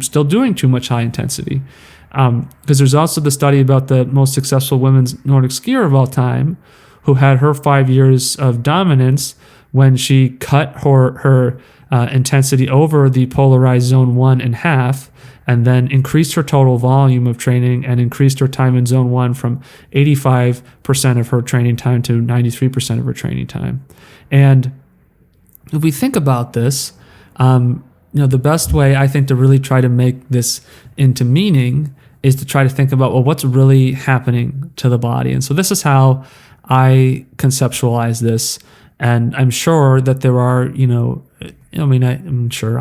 still doing too much high intensity. Because there's also the study about the most successful women's Nordic skier of all time, who had her 5 years of dominance when she cut her intensity over the polarized zone 1 in half, and then increased her total volume of training and increased her time in zone 1 from 85% of her training time to 93% of her training time. And if we think about this, the best way I think to really try to make this into meaning is to try to think about, well, what's really happening to the body? And so this is how I conceptualize this. And I'm sure that there are, I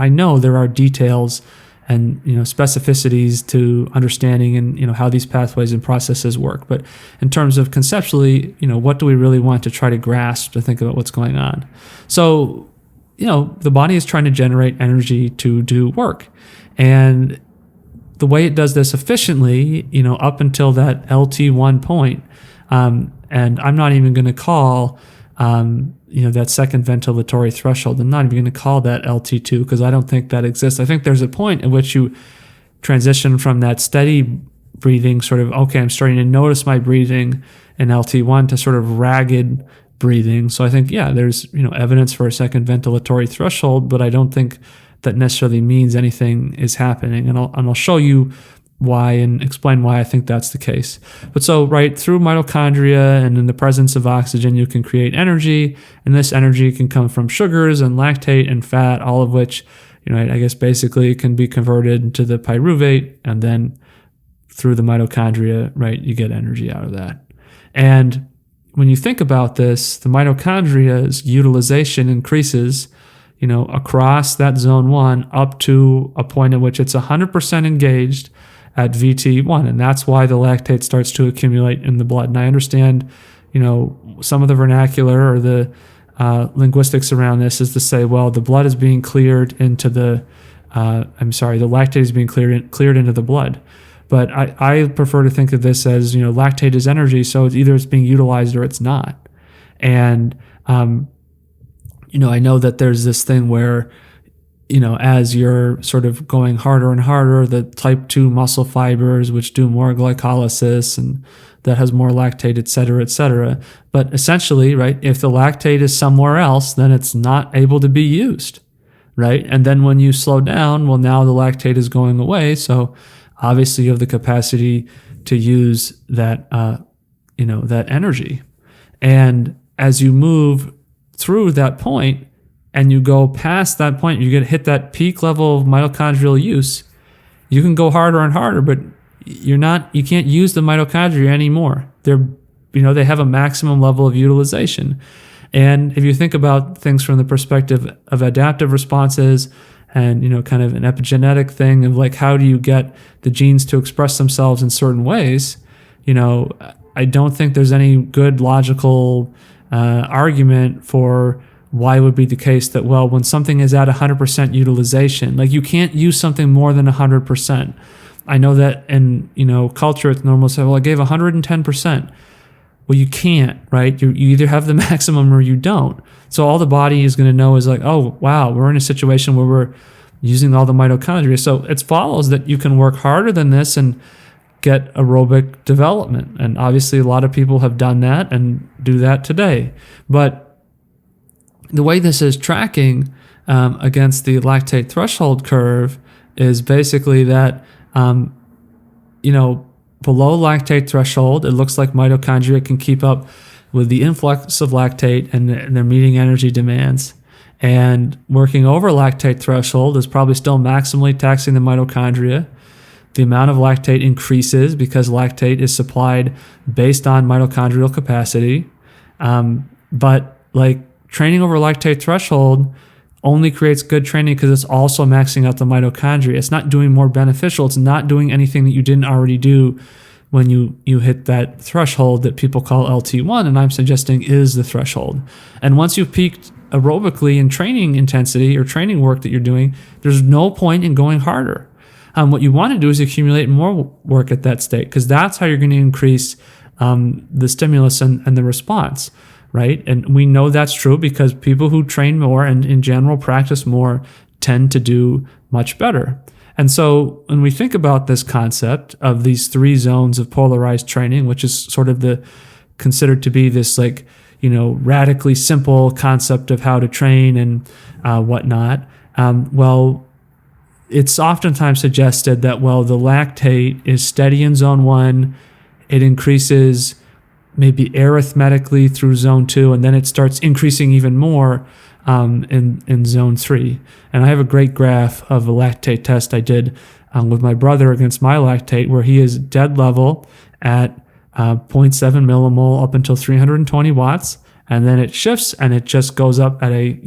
know there are details and, specificities to understanding and, how these pathways and processes work. But in terms of conceptually, what do we really want to try to grasp to think about what's going on? So, the body is trying to generate energy to do work. And the way it does this efficiently, up until that LT1 point, and I'm not even going to call that second ventilatory threshold. I'm not even going to call that LT2 because I don't think that exists. I think there's a point at which you transition from that steady breathing, sort of, okay, I'm starting to notice my breathing in LT1, to sort of ragged breathing. So I think, there's, evidence for a second ventilatory threshold, but I don't think that necessarily means anything is happening. And I'll show you why and explain why I think that's the case. But so, right, through mitochondria and in the presence of oxygen, you can create energy, and this energy can come from sugars and lactate and fat, all of which, I guess basically can be converted into the pyruvate, and then through the mitochondria, right, you get energy out of that. And when you think about this, the mitochondria's utilization increases, across that zone 1 up to a point at which it's 100% engaged at VT1, and that's why the lactate starts to accumulate in the blood. And I understand, some of the vernacular or the linguistics around this is to say, well, the blood is being cleared into the lactate is being cleared into the blood. But I prefer to think of this as, lactate is energy, so it's being utilized or it's not. And, I know that there's this thing where, as you're sort of going harder and harder, the type 2 muscle fibers, which do more glycolysis and that has more lactate, et cetera, but essentially, right, if the lactate is somewhere else, then it's not able to be used, right? And then when you slow down, well, now the lactate is going away, so obviously you have the capacity to use that, that energy. And as you move through that point and you go past that point, hit that peak level of mitochondrial use, you can go harder and harder, but you can't use the mitochondria anymore. They have a maximum level of utilization. And if you think about things from the perspective of adaptive responses and, kind of an epigenetic thing of like, how do you get the genes to express themselves in certain ways? I don't think there's any good logical argument for why it would be the case that, well, when something is at 100% utilization, like you can't use something more than 100%. I know that in, culture, it's normal to say, well, I gave 110%. Well, you can't, right? You either have the maximum or you don't. So all the body is going to know is like, oh, wow, we're in a situation where we're using all the mitochondria. So it follows that you can work harder than this and get aerobic development. And obviously a lot of people have done that and do that today. But the way this is tracking against the lactate threshold curve is basically that, below lactate threshold, it looks like mitochondria can keep up with the influx of lactate and they're meeting energy demands. And working over lactate threshold is probably still maximally taxing the mitochondria. The amount of lactate increases because lactate is supplied based on mitochondrial capacity. But like training over lactate threshold only creates good training because it's also maxing out the mitochondria. It's not doing more beneficial. It's not doing anything that you didn't already do when you hit that threshold that people call LT1, and I'm suggesting is the threshold. And once you've peaked aerobically in training intensity or training work that you're doing, there's no point in going harder. What you want to do is accumulate more work at that state because that's how you're going to increase the stimulus and the response, right? And we know that's true because people who train more and in general practice more tend to do much better. And so when we think about this concept of these three zones of polarized training, which is sort of considered to be this radically simple concept of how to train and whatnot, it's oftentimes suggested that, the lactate is steady in zone 1, it increases maybe arithmetically through zone 2, and then it starts increasing even more in zone 3. And I have a great graph of a lactate test I did with my brother against my lactate, where he is dead level at 0.7 millimole up until 320 watts, and then it shifts and it just goes up at a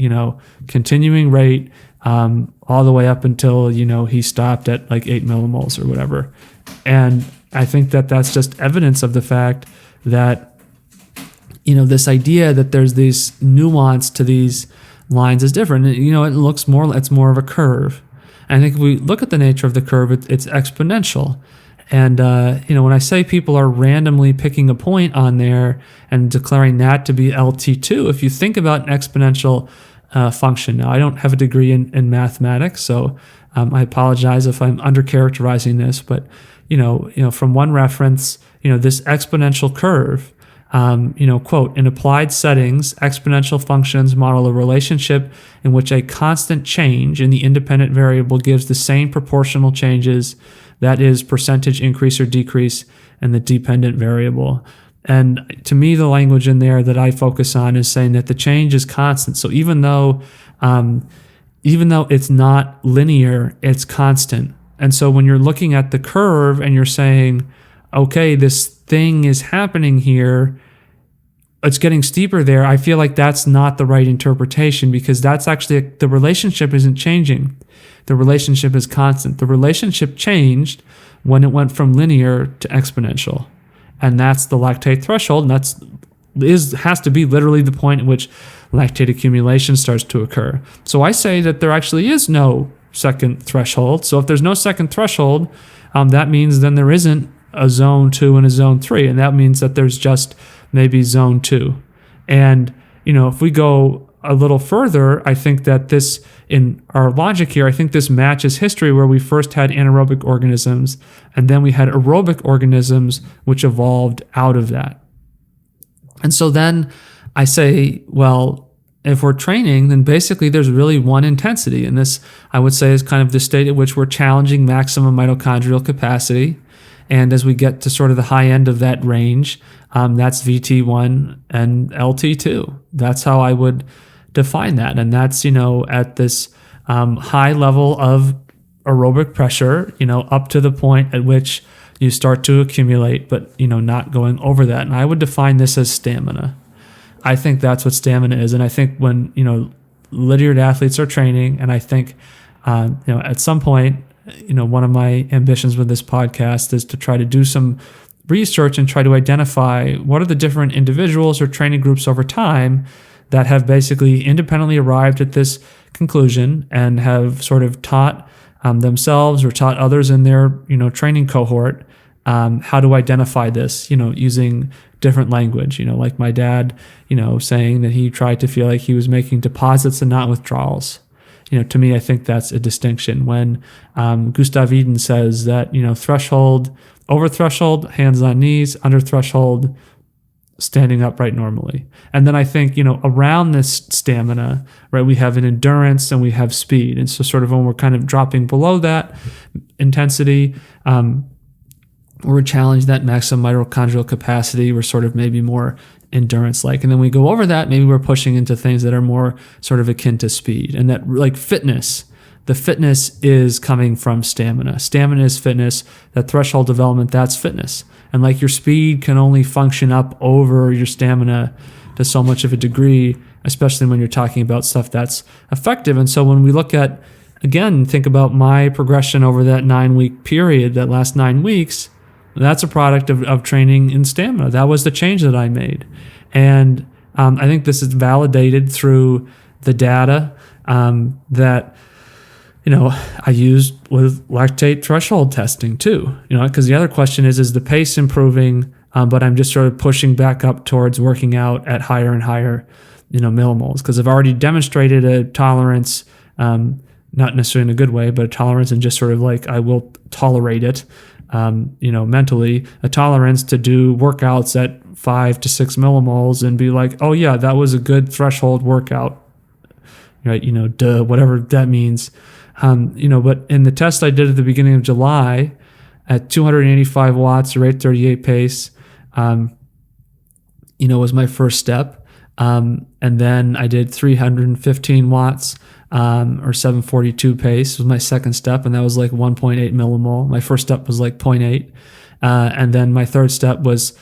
continuing rate all the way up until he stopped at like 8 millimoles or whatever. And I think that that's just evidence of the fact that this idea that there's this nuance to these lines is different. It's more of a curve. And I think if we look at the nature of the curve, it's exponential. And when I say people are randomly picking a point on there and declaring that to be LT2, if you think about an exponential function. Now, I don't have a degree in mathematics, so I apologize if I'm undercharacterizing this. But from one reference, this exponential curve, quote, in applied settings, exponential functions model a relationship in which a constant change in the independent variable gives the same proportional changes, that is, percentage increase or decrease in the dependent variable. And to me, the language in there that I focus on is saying that the change is constant. So even though it's not linear, it's constant. And so when you're looking at the curve and you're saying, okay, this thing is happening here, it's getting steeper there, I feel like that's not the right interpretation, because that's actually, the relationship isn't changing. The relationship is constant. The relationship changed when it went from linear to exponential. And that's the lactate threshold, and has to be literally the point at which lactate accumulation starts to occur. So I say that there actually is no second threshold. So if there's no second threshold, that means then there isn't a zone 2 and a zone 3, and that means that there's just maybe zone 2. And if we go a little further, I think that this, in our logic here, I think this matches history, where we first had anaerobic organisms and then we had aerobic organisms which evolved out of that. And so then I say, if we're training, then basically there's really one intensity. And this, I would say, is kind of the state at which we're challenging maximum mitochondrial capacity. And as we get to sort of the high end of that range, that's VT1 and LT2. That's how I would define that. And that's, at this high level of aerobic pressure, up to the point at which you start to accumulate, but not going over that. And I would define this as stamina. I think that's what stamina is. And I think when Lydiard athletes are training, and I think at some point, one of my ambitions with this podcast is to try to do some research and try to identify what are the different individuals or training groups over time that have basically independently arrived at this conclusion and have sort of taught themselves or taught others in their training cohort how to identify this, using different language, like my dad, saying that he tried to feel like he was making deposits and not withdrawals. To me, I think that's a distinction. When Gustav Eden says that, threshold, over threshold, hands on knees, under threshold, standing upright normally. And then I think, around this stamina, right, we have an endurance and we have speed. And so sort of when we're kind of dropping below that intensity, we're challenged that maximum mitochondrial capacity. We're sort of maybe more endurance-like. And then we go over that, maybe we're pushing into things that are more sort of akin to speed. And that, like fitness, the fitness is coming from stamina. Stamina is fitness. That threshold development, that's fitness. And like your speed can only function up over your stamina to so much of a degree, especially when you're talking about stuff that's effective. And so when we look at, again, think about my progression over that 9-week period, that last 9 weeks, that's a product of training in stamina. That was the change that I made. And I think this is validated through the data that I used with lactate threshold testing too, because the other question is the pace improving, but I'm just sort of pushing back up towards working out at higher and higher, millimoles, because I've already demonstrated a tolerance, not necessarily in a good way, but a tolerance and just sort of like I will tolerate it, mentally, a tolerance to do workouts at 5 to 6 millimoles and be like, oh yeah, that was a good threshold workout, right? Whatever that means. But in the test I did at the beginning of July at 285 watts or 838 pace, was my first step. And then I did 315 watts, or 742 pace was my second step. And that was like 1.8 millimole. My first step was like 0.8. And then my third step was,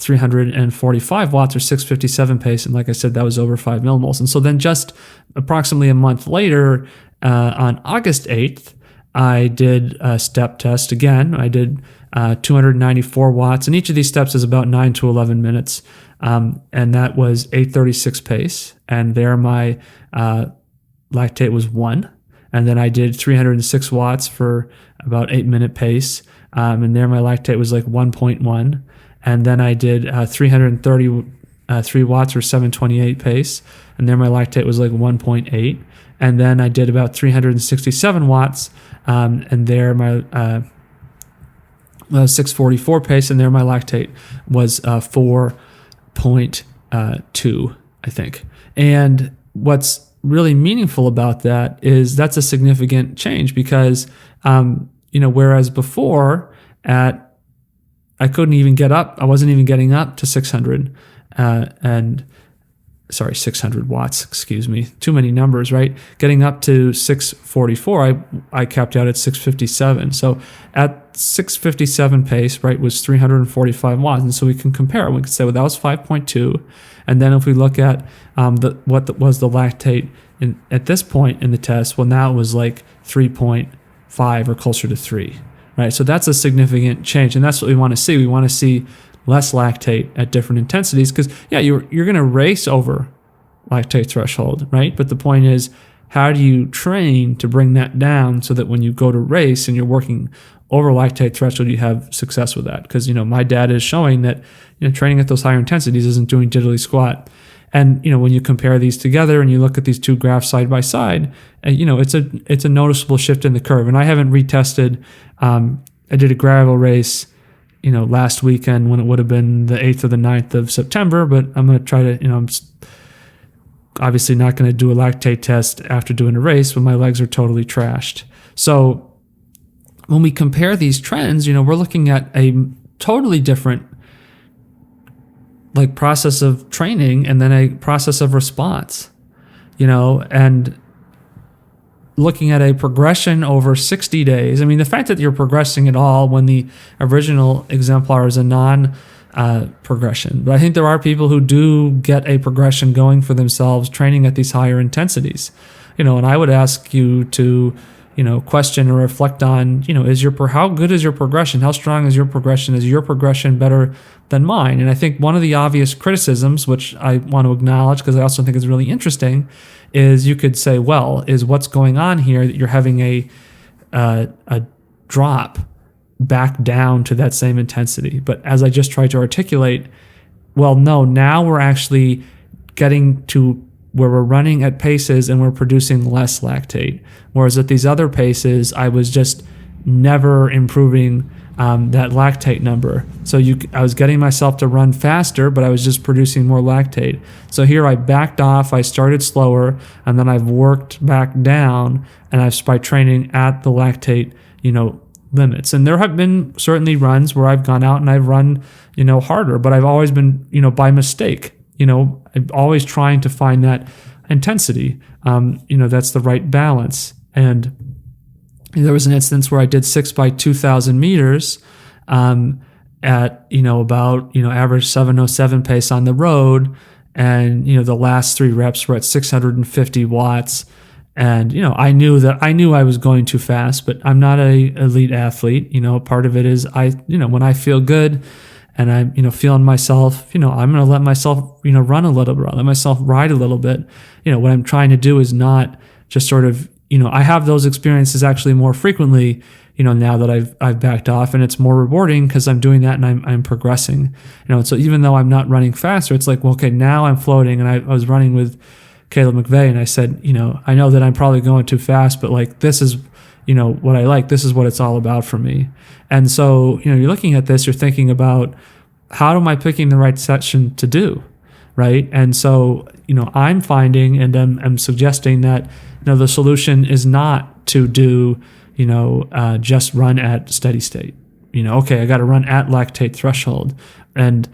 345 watts or 657 pace. And like I said, that was over 5 millimoles. And so then just approximately a month later, on August 8th, I did a step test again. I did 294 watts, and each of these steps is about 9 to 11 minutes, and that was 836 pace, and there my lactate was 1. And then I did 306 watts for about 8-minute pace, and there my lactate was like 1.1. And then I did 333 watts or 728 pace, and there my lactate was like 1.8. And then I did about 367 watts, and there my 644 pace, and there my lactate was 4.2, I think. And what's really meaningful about that is that's a significant change because, whereas before I couldn't even get up, I wasn't even getting up to 600 600 watts, excuse me. Too many numbers, right? Getting up to 644, I capped out at 657. So at 657 pace, right, was 345 watts. And so we can compare. We can say, well, that was 5.2. And then if we look at what was the lactate at this point in the test, well, now it was like 3.5 or closer to 3, right? So that's a significant change. And that's what we want to see. We want to see less lactate at different intensities because, yeah, you're going to race over lactate threshold, right? But the point is, how do you train to bring that down so that when you go to race and you're working over lactate threshold, you have success with that? Because, my data is showing that, training at those higher intensities isn't doing diddly squat. And, when you compare these together and you look at these two graphs side by side, it's a noticeable shift in the curve. And I haven't retested. I did a gravel race last weekend when it would have been the 8th or the 9th of September, but I'm going to try to, I'm obviously not going to do a lactate test after doing a race when my legs are totally trashed. So when we compare these trends, we're looking at a totally different process of training and then a process of response, and looking at a progression over 60 days. I mean, the fact that you're progressing at all when the original exemplar is a non-progression. But I think there are people who do get a progression going for themselves training at these higher intensities. And I would ask you to, question or reflect on, how good is your progression? How strong is your progression? Is your progression better than mine? And I think one of the obvious criticisms, which I want to acknowledge because I also think is really interesting, is you could say, well, is what's going on here that you're having a drop back down to that same intensity? But as I just tried to articulate, well, no, now we're actually getting to where we're running at paces and we're producing less lactate. Whereas at these other paces, I was just never improving that lactate number. So I was getting myself to run faster, but I was just producing more lactate. So here I backed off, I started slower, and then I've worked back down, and by training at the lactate, limits. And there have been certainly runs where I've gone out and I've run, harder, but I've always been, by mistake. I'm always trying to find that intensity. That's the right balance. And there was an instance where I did 6 by 2,000 meters at about average 7:07 pace on the road, and the last 3 reps were at 650 watts. And I knew I was going too fast, but I'm not an elite athlete. Part of it is when I feel good and I'm feeling myself, I'm going to let myself run a little bit, let myself ride a little bit. What I'm trying to do is not just sort of I have those experiences actually more frequently, now that I've backed off, and it's more rewarding because I'm doing that and I'm progressing. So even though I'm not running faster, it's like, well, okay, now I'm floating. And I was running with Caleb McVeigh, and I said, I know that I'm probably going too fast, but like this is, what I like. This is what it's all about for me. And so, you're looking at this, you're thinking about how am I picking the right session to do, right? And so, I'm finding and I'm suggesting that, the solution is not to do, just run at steady state. Okay, I got to run at lactate threshold. And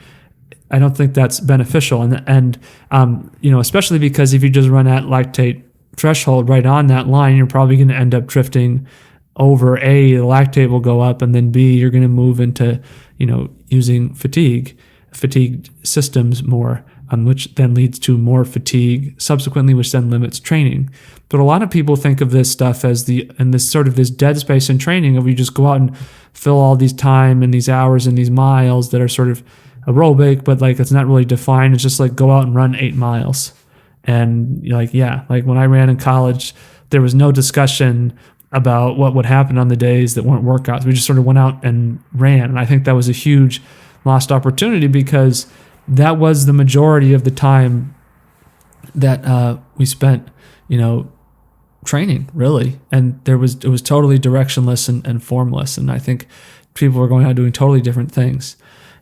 I don't think that's beneficial. And especially because if you just run at lactate threshold right on that line, you're probably going to end up drifting over. A, the lactate will go up, and then B, you're going to move into, using fatigued systems more, which then leads to more fatigue subsequently, which then limits training. But a lot of people think of this stuff as this dead space in training of you just go out and fill all these time and these hours and these miles that are sort of aerobic, but like it's not really defined. It's just like go out and run 8 miles. And like when I ran in college, there was no discussion about what would happen on the days that weren't workouts. We just sort of went out and ran. And I think that was a huge lost opportunity because that was the majority of the time that we spent, training, really. And it was totally directionless and formless. And I think people were going out doing totally different things.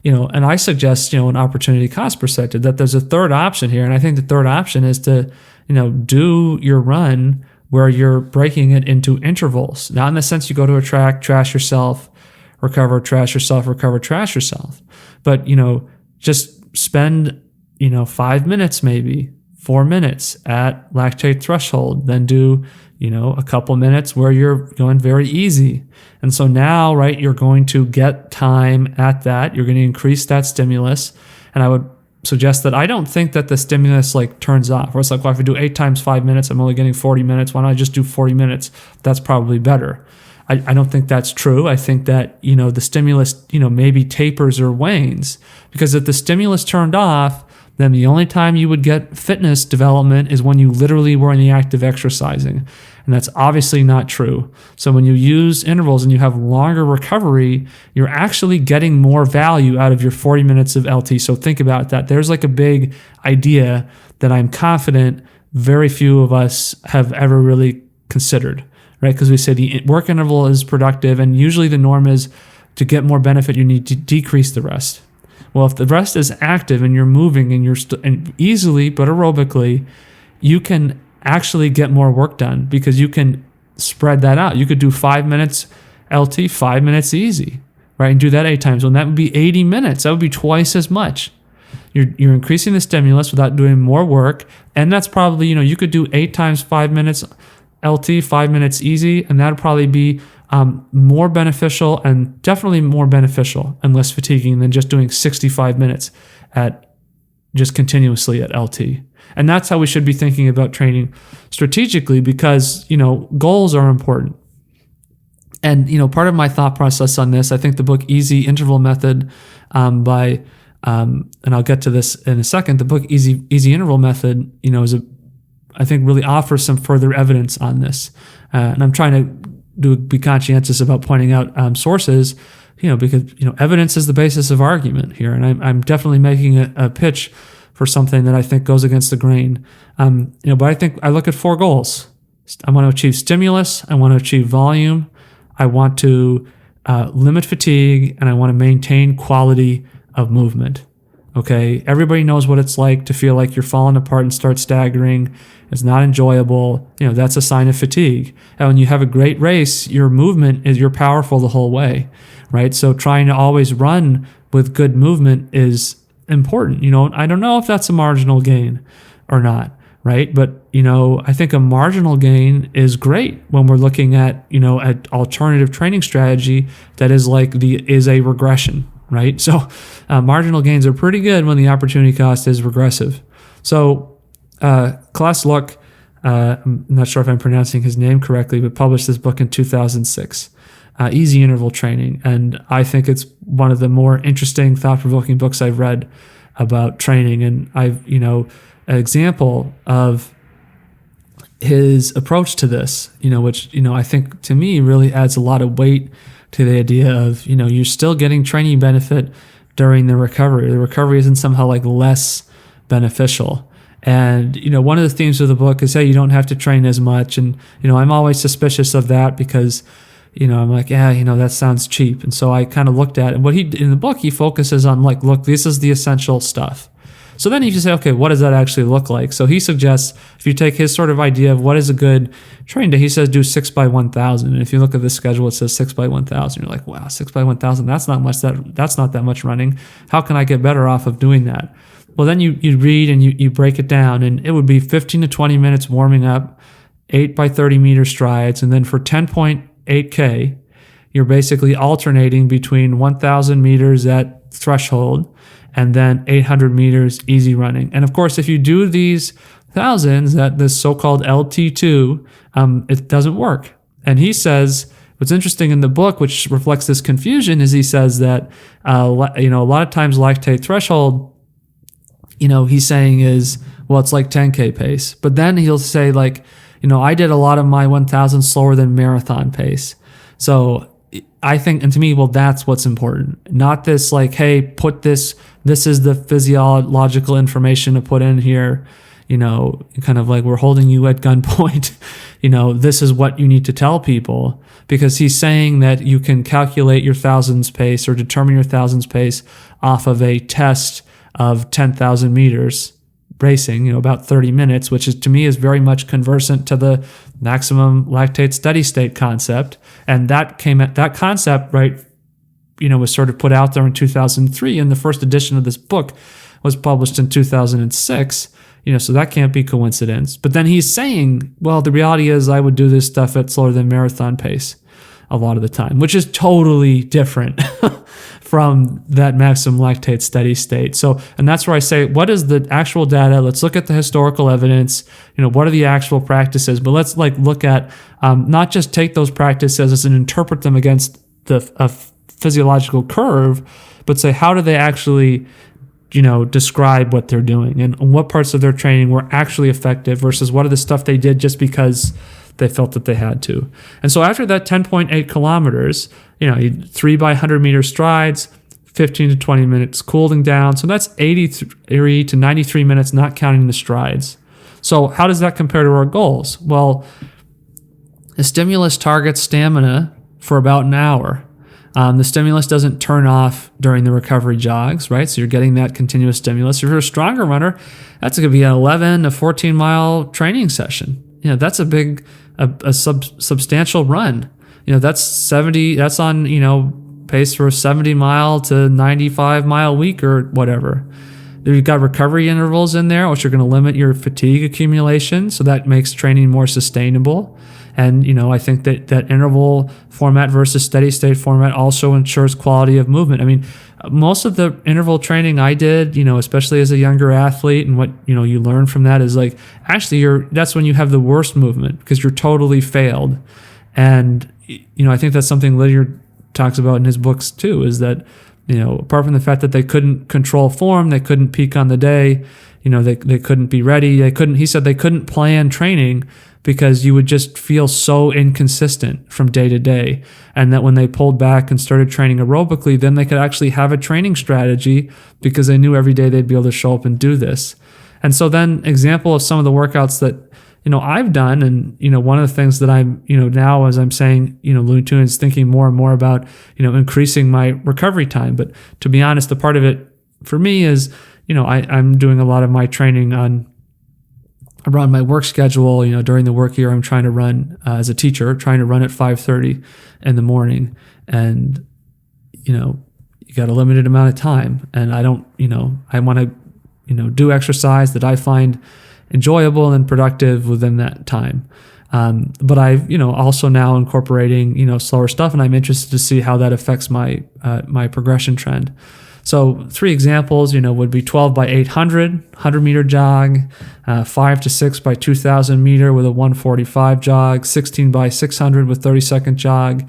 And I suggest, an opportunity cost perspective, that there's a third option here. And I think the third option is to, do your run where you're breaking it into intervals. Not in the sense you go to a track, trash yourself, recover, trash yourself, recover, trash yourself. But, just spend, 5 minutes, maybe 4 minutes at lactate threshold, then do, a couple minutes where you're going very easy. And so now, right, you're going to get time at that. You're going to increase that stimulus. And I would suggest that I don't think that the stimulus like turns off. Or it's like, well, if I do 8 times 5 minutes, I'm only getting 40 minutes. Why don't I just do 40 minutes? That's probably better. I don't think that's true. I think that, the stimulus, maybe tapers or wanes. Because if the stimulus turned off, then the only time you would get fitness development is when you literally were in the act of exercising. And that's obviously not true. So when you use intervals and you have longer recovery, you're actually getting more value out of your 40 minutes of LT. So think about that. There's like a big idea that I'm confident very few of us have ever really considered, right? Because we say the work interval is productive, and usually the norm is to get more benefit, you need to decrease the rest. Well, if the rest is active and you're moving and and easily but aerobically, you can actually get more work done because you can spread that out. You could do 5 minutes LT, 5 minutes easy, right? And do that 8 times. Well, that would be 80 minutes. That would be twice as much. You're increasing the stimulus without doing more work. And that's probably, you could do 8 times 5 minutes LT, 5 minutes easy, and that'd probably be more beneficial, and definitely more beneficial and less fatiguing than just doing 65 minutes at just continuously at LT. And that's how we should be thinking about training strategically, because, goals are important. And, part of my thought process on this, I think the book Easy Interval Method by, and I'll get to this in a second, the book Easy Interval Method, I think really offers some further evidence on this. And I'm trying to be conscientious about pointing out sources, because, evidence is the basis of argument here. And I'm definitely making a pitch for something that I think goes against the grain. But I think I look at 4 goals. I want to achieve stimulus. I want to achieve volume. I want to limit fatigue, and I want to maintain quality of movement. Okay, everybody knows what it's like to feel like you're falling apart and start staggering. It's not enjoyable. That's a sign of fatigue. And when you have a great race, your movement you're powerful the whole way, right? So trying to always run with good movement is important. I don't know if that's a marginal gain or not, right? But, I think a marginal gain is great when we're looking at, at alternative training strategy that is is a regression, right? So marginal gains are pretty good when the opportunity cost is regressive. So Klaus Luck, I'm not sure if I'm pronouncing his name correctly, but published this book in 2006, Easy Interval Training. And I think it's one of the more interesting, thought-provoking books I've read about training. And I've, an example of his approach to this, which, I think to me really adds a lot of weight to the idea of, you're still getting training benefit during the recovery. The recovery isn't somehow less beneficial. And, one of the themes of the book is, hey, you don't have to train as much. And, I'm always suspicious of that because, I'm like, that sounds cheap. And so I kind of looked at it. And in the book, he focuses on look, this is the essential stuff. So then you just say, okay, what does that actually look like? So he suggests, if you take his sort of idea of what is a good training day, he says do 6 by 1,000. And if you look at the schedule, it says 6 by 1,000. You're like, wow, 6 by 1,000, that's not much. That's not that much running. How can I get better off of doing that? Well, then you read and you break it down, and it would be 15 to 20 minutes warming up, 8 by 30 meter strides. And then for 10.8K, you're basically alternating between 1,000 meters at threshold and then 800 meters easy running. And of course, if you do these thousands at this so-called LT2, it doesn't work. And he says, what's interesting in the book, which reflects this confusion, is he says that, a lot of times lactate threshold, he's saying is, well, it's like 10K pace. But then he'll say I did a lot of my 1,000 slower than marathon pace. So I think, and to me, well, that's what's important. Not this hey, put this is the physiological information to put in here, kind of we're holding you at gunpoint. This is what you need to tell people, because he's saying that you can calculate your thousands pace or determine your thousands pace off of a test of 10,000 meters racing, about 30 minutes, which is to me is very much conversant to the maximum lactate steady state concept. And that concept, right, was sort of put out there in 2003, and the first edition of this book was published in 2006. So that can't be coincidence. But then he's saying, well, the reality is I would do this stuff at slower than marathon pace a lot of the time, which is totally different from that maximum lactate steady state. So, and that's where I say, what is the actual data? Let's look at the historical evidence. What are the actual practices? But let's look at not just take those practices and interpret them against a physiological curve, but say, how do they actually describe what they're doing, and what parts of their training were actually effective versus what are the stuff they did just because they felt that they had to. And so after that 10.8 kilometers, 3 by 100 meter strides, 15 to 20 minutes cooling down. So that's 83 to 93 minutes, not counting the strides. So how does that compare to our goals? Well, the stimulus targets stamina for about an hour. The stimulus doesn't turn off during the recovery jogs, right? So you're getting that continuous stimulus. If you're a stronger runner, that's going to be an 11 to 14 mile training session. That's a big, substantial run. That's on, pace for a 70 mile to 95 mile week or whatever. You've got recovery intervals in there, which are going to limit your fatigue accumulation. So that makes training more sustainable. And, I think that interval format versus steady state format also ensures quality of movement. I mean, most of the interval training I did, especially as a younger athlete, and what, you learn from that is like, actually that's when you have the worst movement because you're totally failed. And, I think that's something Lydiard talks about in his books too, is that, apart from the fact that they couldn't control form, they couldn't peak on the day, they couldn't be ready. He said they couldn't plan training because you would just feel so inconsistent from day to day. And that when they pulled back and started training aerobically, then they could actually have a training strategy because they knew every day they'd be able to show up and do this. And so then example of some of the workouts that, I've done, and, one of the things that I'm, now as I'm saying, Looney Tunes is thinking more and more about, increasing my recovery time. But to be honest, the part of it for me is, I'm doing a lot of my training around my work schedule. During the work year, I'm trying to run as a teacher, trying to run at 5:30 in the morning. And, you got a limited amount of time. And I don't, I want to, do exercise that I find enjoyable and productive within that time. But I've, also now incorporating, slower stuff, and I'm interested to see how that affects my my progression trend. So 3 examples, would be 12 by 800, 100-meter jog, 5 to 6 by 2,000 meter with a 145 jog, 16 by 600 with 30-second jog.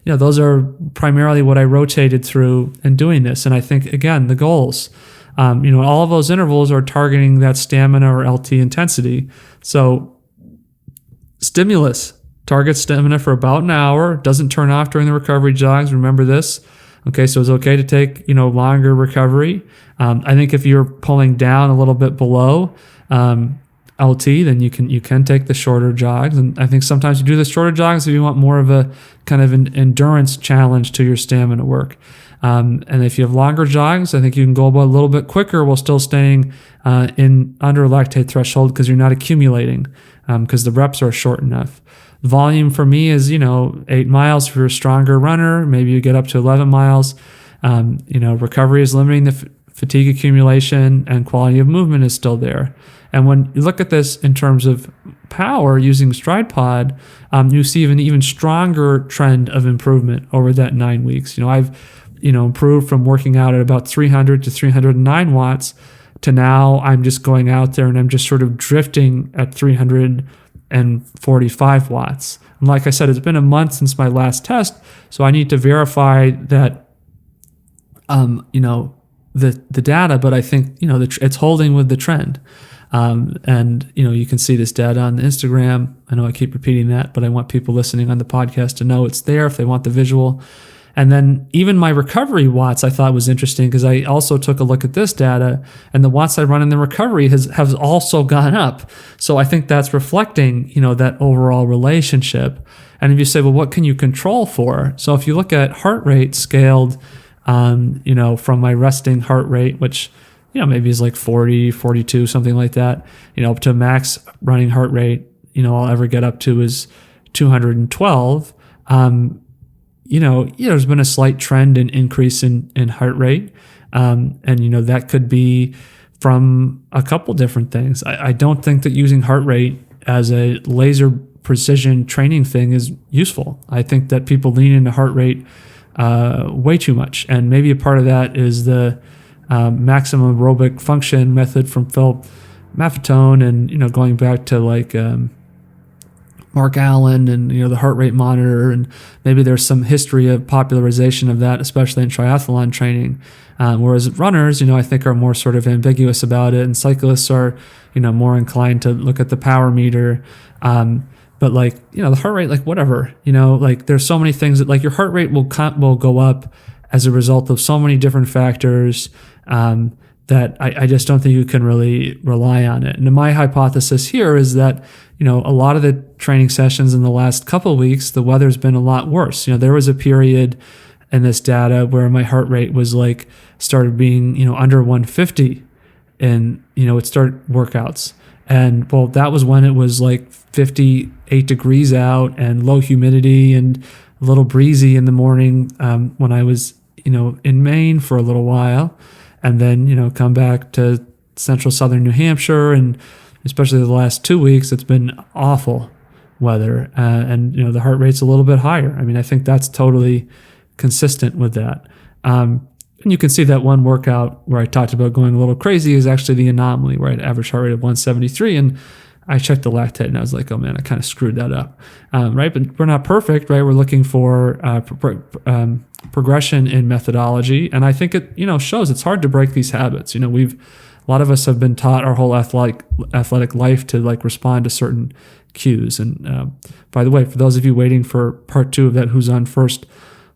Those are primarily what I rotated through in doing this. And I think, again, the goals, all of those intervals are targeting that stamina or LT intensity. So stimulus targets stamina for about an hour, doesn't turn off during the recovery jogs. Remember this. Okay, so it's okay to take, longer recovery. I think if you're pulling down a little bit below LT, then you can take the shorter jogs. And I think sometimes you do the shorter jogs if you want more of a kind of an endurance challenge to your stamina work. And if you have longer jogs, I think you can go about a little bit quicker while still staying in under lactate threshold because you're not accumulating because the reps are short enough. Volume for me is, 8 miles for a stronger runner. Maybe you get up to 11 miles. Recovery is limiting the fatigue accumulation, and quality of movement is still there. And when you look at this in terms of power using StridePod, you see an even stronger trend of improvement over that 9 weeks. I've, improved from working out at about 300 to 309 watts to now I'm just going out there and I'm just sort of drifting at 345 watts. And like I said, it's been a month since my last test, so I need to verify that, the data, but I think, it's holding with the trend. And, you can see this data on Instagram. I know I keep repeating that, but I want people listening on the podcast to know it's there if they want the visual. And then even my recovery watts I thought was interesting because I also took a look at this data, and the watts I run in the recovery has also gone up. So I think that's reflecting, that overall relationship. And if you say, well, what can you control for? So if you look at heart rate scaled, from my resting heart rate, which, maybe is like 40, 42, something like that, up to max running heart rate, I'll ever get up to is 212. There's been a slight trend in increase in heart rate. And that could be from a couple different things. I don't think that using heart rate as a laser precision training thing is useful. I think that people lean into heart rate way too much. And maybe a part of that is the maximum aerobic function method from Phil Maffetone and, going back to like Mark Allen and, the heart rate monitor. And maybe there's some history of popularization of that, especially in triathlon training. Whereas runners, I think are more sort of ambiguous about it. And cyclists are, more inclined to look at the power meter. But like, the heart rate, like whatever, like there's so many things that like your heart rate will go up as a result of so many different factors that I just don't think you can really rely on it. And my hypothesis here is that, a lot of the training sessions in the last couple of weeks, the weather's been a lot worse. There was a period in this data where my heart rate was like started being, under 150 and, it started workouts. And well, that was when it was like 58 degrees out and low humidity and a little breezy in the morning when I was, in Maine for a little while. and then, come back to central southern New Hampshire, and especially the last 2 weeks, it's been awful weather, and the heart rate's a little bit higher. I mean, I think that's totally consistent with that. And you can see that one workout where I talked about going a little crazy is actually the anomaly, where I had average heart rate of 173, and I checked the lactate and I was like, oh man, I kind of screwed that up, right? But we're not perfect, right? We're looking for progression in methodology, and I think it, shows it's hard to break these habits. A lot of us have been taught our whole athletic life to respond to certain cues. And by the way, for those of you waiting for part 2 of that Who's On First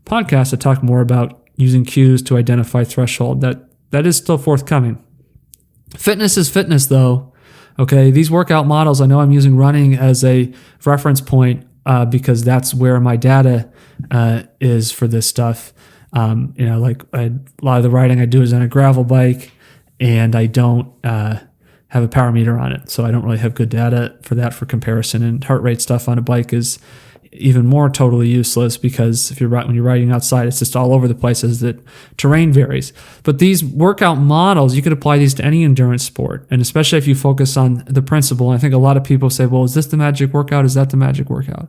podcast, I talk more about using cues to identify threshold. That is still forthcoming. Fitness is fitness, though. Okay, these workout models, I know I'm using running as a reference point because that's where my data is for this stuff. A lot of the riding I do is on a gravel bike, and I don't have a power meter on it, so I don't really have good data for that for comparison. And heart rate stuff on a bike is even more totally useless because when you're riding outside, it's just all over the place as the terrain varies. But these workout models, you could apply these to any endurance sport, and especially if you focus on the principle. I think a lot of people say, well, is this the magic workout? Is that the magic workout?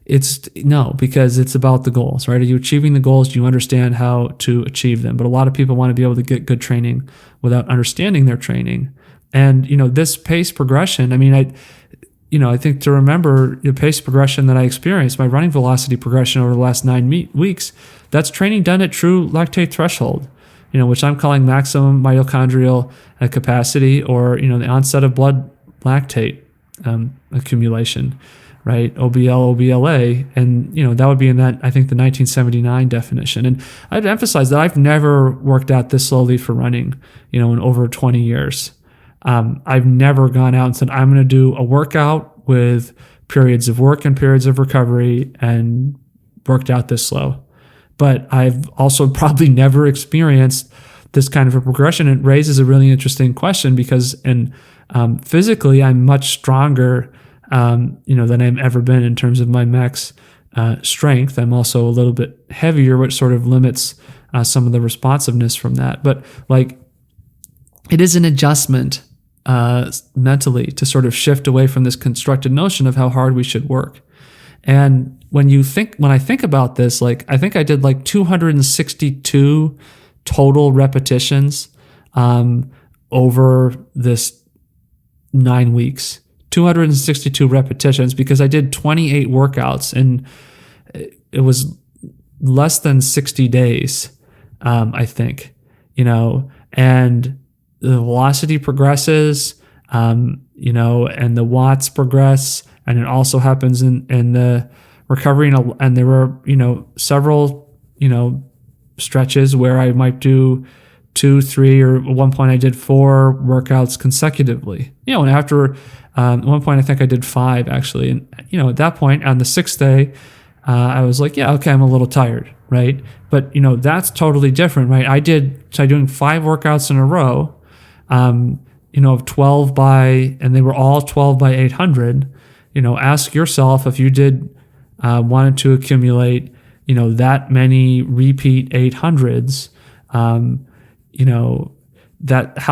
It's no, because it's about the goals, right? Are you achieving the goals? Do you understand how to achieve them? But a lot of people want to be able to get good training without understanding their training. And, this pace progression, I think to remember the pace progression that I experienced, my running velocity progression over the last 9 weeks, that's training done at true lactate threshold, which I'm calling maximum mitochondrial capacity, or, the onset of blood lactate accumulation, right? OBL, OBLA. And, that would be in that, I think, the 1979 definition. And I'd emphasize that I've never worked out this slowly for running, in over 20 years. I've never gone out and said, I'm going to do a workout with periods of work and periods of recovery and worked out this slow. But I've also probably never experienced this kind of a progression. It raises a really interesting question because physically I'm much stronger, than I've ever been in terms of my max strength. I'm also a little bit heavier, which sort of limits some of the responsiveness from that. But it is an adjustment mentally to sort of shift away from this constructed notion of how hard we should work. And when I think about this, I think I did 262 total repetitions over this 9 weeks, 262 repetitions, because I did 28 workouts, and it was less than 60 days, I think, and the velocity progresses, and the watts progress, and it also happens in the recovery. And there were, several, stretches where I might do 2, 3, or at one point I did 4 workouts consecutively. And after at one point I think I did 5 actually. And at that point on the 6th day, I was like, yeah, okay, I'm a little tired, right? But that's totally different, right? I tried doing 5 workouts in a row. Of 12 and they were all 12 by 800, ask yourself if you wanted to accumulate, that many repeat 800s, how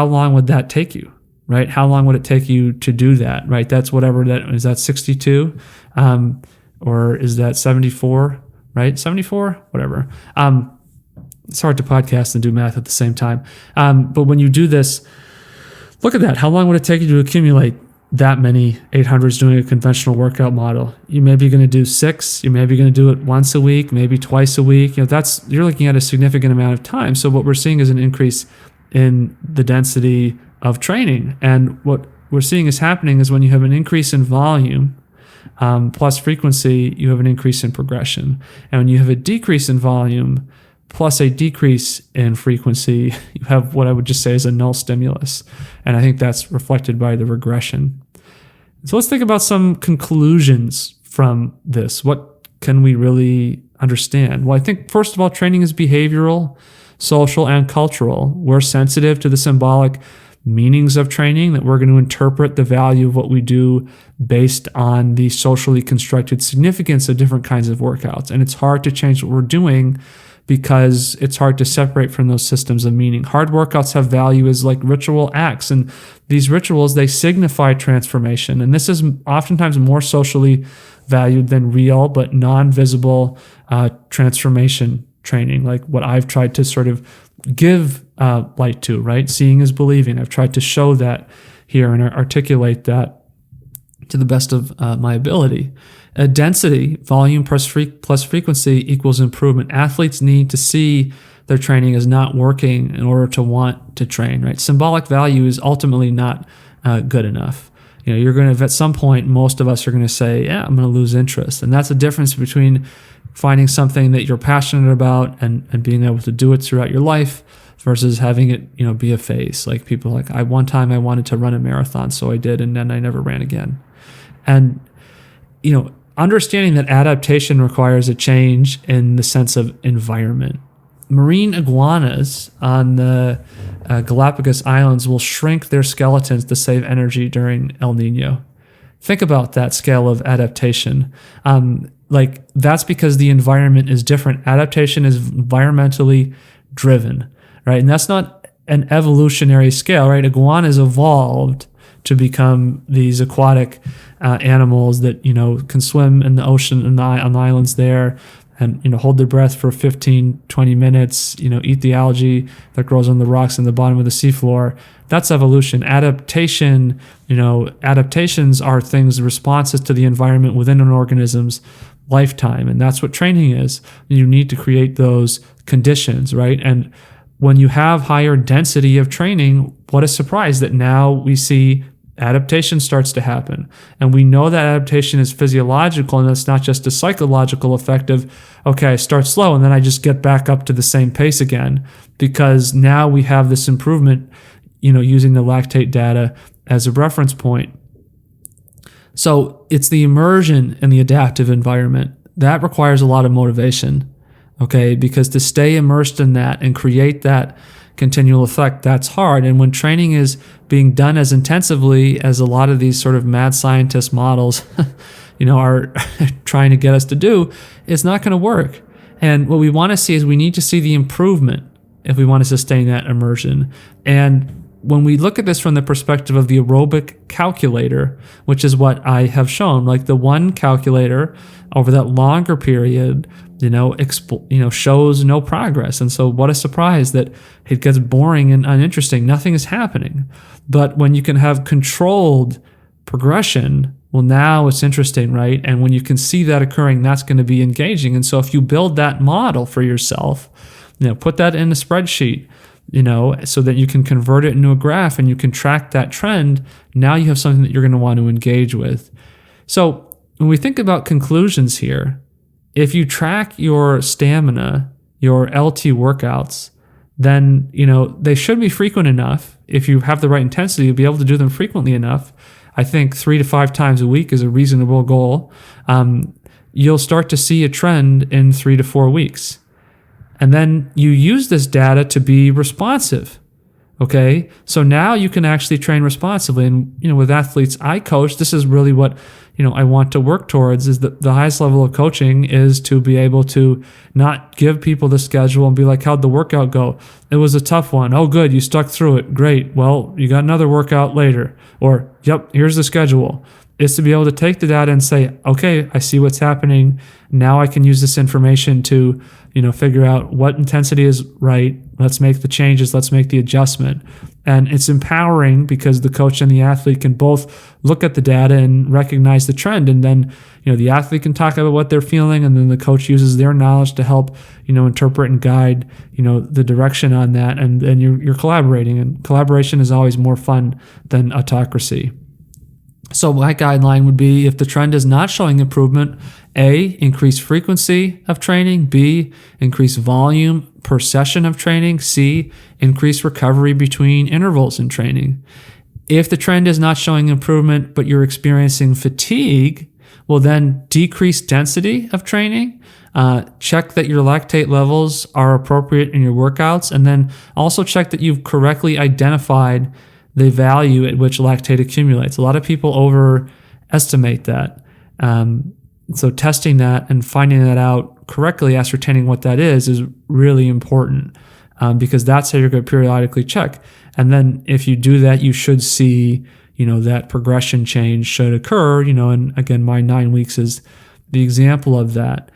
long would that take you, right? How long would it take you to do that, right? That's whatever is that 62, or is that 74, right? 74, whatever. It's hard to podcast and do math at the same time. But when you do this, look at that. How long would it take you to accumulate that many 800s doing a conventional workout model? You may be going to do 6. You may be going to do it once a week, maybe twice a week. You're looking at a significant amount of time. So what we're seeing is an increase in the density of training. And what we're seeing is happening is when you have an increase in volume plus frequency, you have an increase in progression. And when you have a decrease in volume plus a decrease in frequency, you have what I would just say is a null stimulus. And I think that's reflected by the regression. So let's think about some conclusions from this. What can we really understand? Well, I think, first of all, training is behavioral, social, and cultural. We're sensitive to the symbolic meanings of training, that we're going to interpret the value of what we do based on the socially constructed significance of different kinds of workouts. And it's hard to change what we're doing because it's hard to separate from those systems of meaning. Hard workouts have value as like ritual acts, and these rituals, they signify transformation. And this is oftentimes more socially valued than real but non-visible transformation training, like what I've tried to sort of give light to, right? Seeing is believing. I've tried to show that here and articulate that to the best of my ability. Density, volume plus frequency equals improvement. Athletes need to see their training is not working in order to want to train, right? Symbolic value is ultimately not good enough. You're going to, at some point, most of us are going to say, yeah, I'm going to lose interest. And that's the difference between finding something that you're passionate about and being able to do it throughout your life versus having it, be a phase. Like people like, one time I wanted to run a marathon, so I did, and then I never ran again. And, understanding that adaptation requires a change in the sense of environment. Marine iguanas on the Galapagos Islands will shrink their skeletons to save energy during El Nino. Think about that scale of adaptation. That's because the environment is different. Adaptation is environmentally driven, right? And that's not an evolutionary scale, right? Iguanas evolved to become these aquatic animals that can swim in the ocean and on the islands there, and hold their breath for 15-20 minutes, eat the algae that grows on the rocks in the bottom of the seafloor. That's evolution. Adaptation, adaptations are things, responses to the environment within an organism's lifetime, and that's what training is. You need to create those conditions, right? And when you have higher density of training, what a surprise that now we see adaptation starts to happen. And we know that adaptation is physiological, and it's not just a psychological effect of, okay, I start slow and then I just get back up to the same pace again, because now we have this improvement, using the lactate data as a reference point. So it's the immersion in the adaptive environment that requires a lot of motivation, okay? Because to stay immersed in that and create that continual effect, that's hard. And when training is being done as intensively as a lot of these sort of mad scientist models, are trying to get us to do, it's not going to work. And what we want to see is we need to see the improvement if we want to sustain that immersion. And when we look at this from the perspective of the aerobic calculator, which is what I have shown, like the one calculator over that longer period, shows no progress. And so what a surprise that it gets boring and uninteresting. Nothing is happening. But when you can have controlled progression, well, now it's interesting, right? And when you can see that occurring, that's going to be engaging. And so if you build that model for yourself, put that in a spreadsheet, so that you can convert it into a graph and you can track that trend, now you have something that you're going to want to engage with. So when we think about conclusions here, if you track your stamina, your LT workouts, then, they should be frequent enough. If you have the right intensity, you'll be able to do them frequently enough. I think 3 to 5 times a week is a reasonable goal. You'll start to see a trend in 3 to 4 weeks. And then you use this data to be responsive. Okay, so now you can actually train responsibly. And, with athletes I coach, this is really what, I want to work towards, is that the highest level of coaching is to be able to not give people the schedule and be like, how'd the workout go? It was a tough one. Oh, good. You stuck through it. Great. Well, you got another workout later. Or, yep, here's the schedule. It's to be able to take the data and say, okay, I see what's happening. Now I can use this information to, figure out what intensity is right. Let's make the changes. Let's make the adjustment. And it's empowering because the coach and the athlete can both look at the data and recognize the trend. And then, the athlete can talk about what they're feeling, and then the coach uses their knowledge to help, interpret and guide, the direction on that. And then you're collaborating, and collaboration is always more fun than autocracy. So my guideline would be, if the trend is not showing improvement, A, increase frequency of training, B, increase volume per session of training, C, increase recovery between intervals in training. If the trend is not showing improvement, but you're experiencing fatigue, well, then decrease density of training, check that your lactate levels are appropriate in your workouts, and then also check that you've correctly identified the value at which lactate accumulates. A lot of people overestimate that. so testing that and finding that out correctly, ascertaining what that is really important, because that's how you're going to periodically check. And then if you do that, you should see, that progression change should occur, and again, my 9 weeks is the example of that.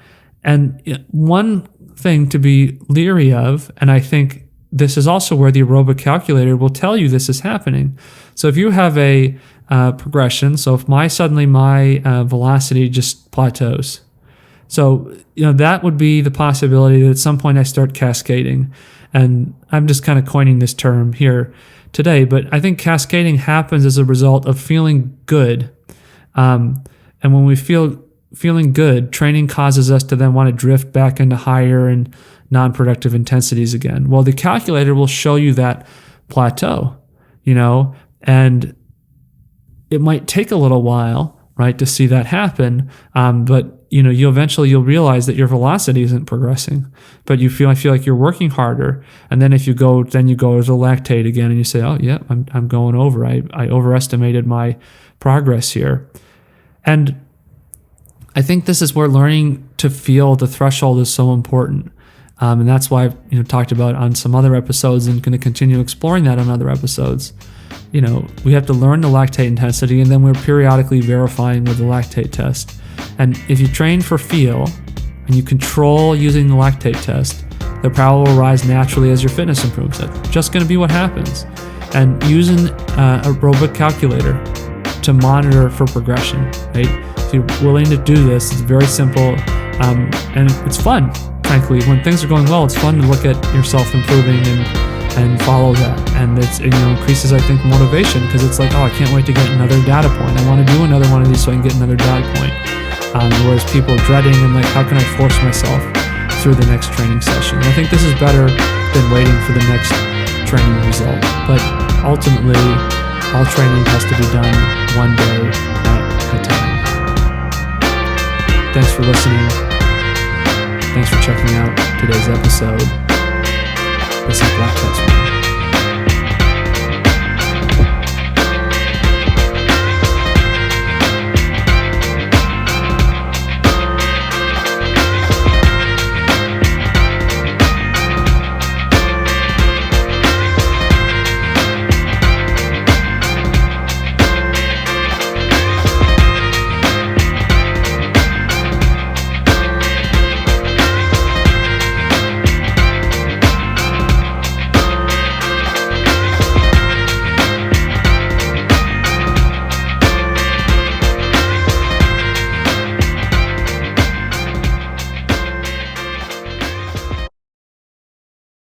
And one thing to be leery of, and I think this is also where the Aerobic Calculator will tell you this is happening. So if you have a progression, so if my velocity just plateaus, so that would be the possibility that at some point I start cascading. And I'm just kind of coining this term here today, but I think cascading happens as a result of feeling good. And when we feeling good, training causes us to then want to drift back into higher and non-productive intensities again. Well, the calculator will show you that plateau, and it might take a little while, right, to see that happen. But you'll realize that your velocity isn't progressing, but I feel like you're working harder. And then if you go to the lactate again and you say, oh yeah, I'm going over. I overestimated my progress here. And I think this is where learning to feel the threshold is so important. And that's why I've talked about on some other episodes and going to continue exploring that on other episodes. We have to learn the lactate intensity, and then we're periodically verifying with the lactate test. And if you train for feel and you control using the lactate test, the power will rise naturally as your fitness improves. That's just going to be what happens. And using a Aerobic Calculator to monitor for progression, right? If you're willing to do this, it's very simple, and it's fun. Frankly, when things are going well, it's fun to look at yourself improving and follow that. And it increases, I think, motivation, because it's like, oh, I can't wait to get another data point. I want to do another one of these so I can get another data point. Whereas people dreading and like, how can I force myself through the next training session? And I think this is better than waiting for the next training result. But ultimately, all training has to be done one day at a time. Thanks for listening. Thanks for checking out today's episode.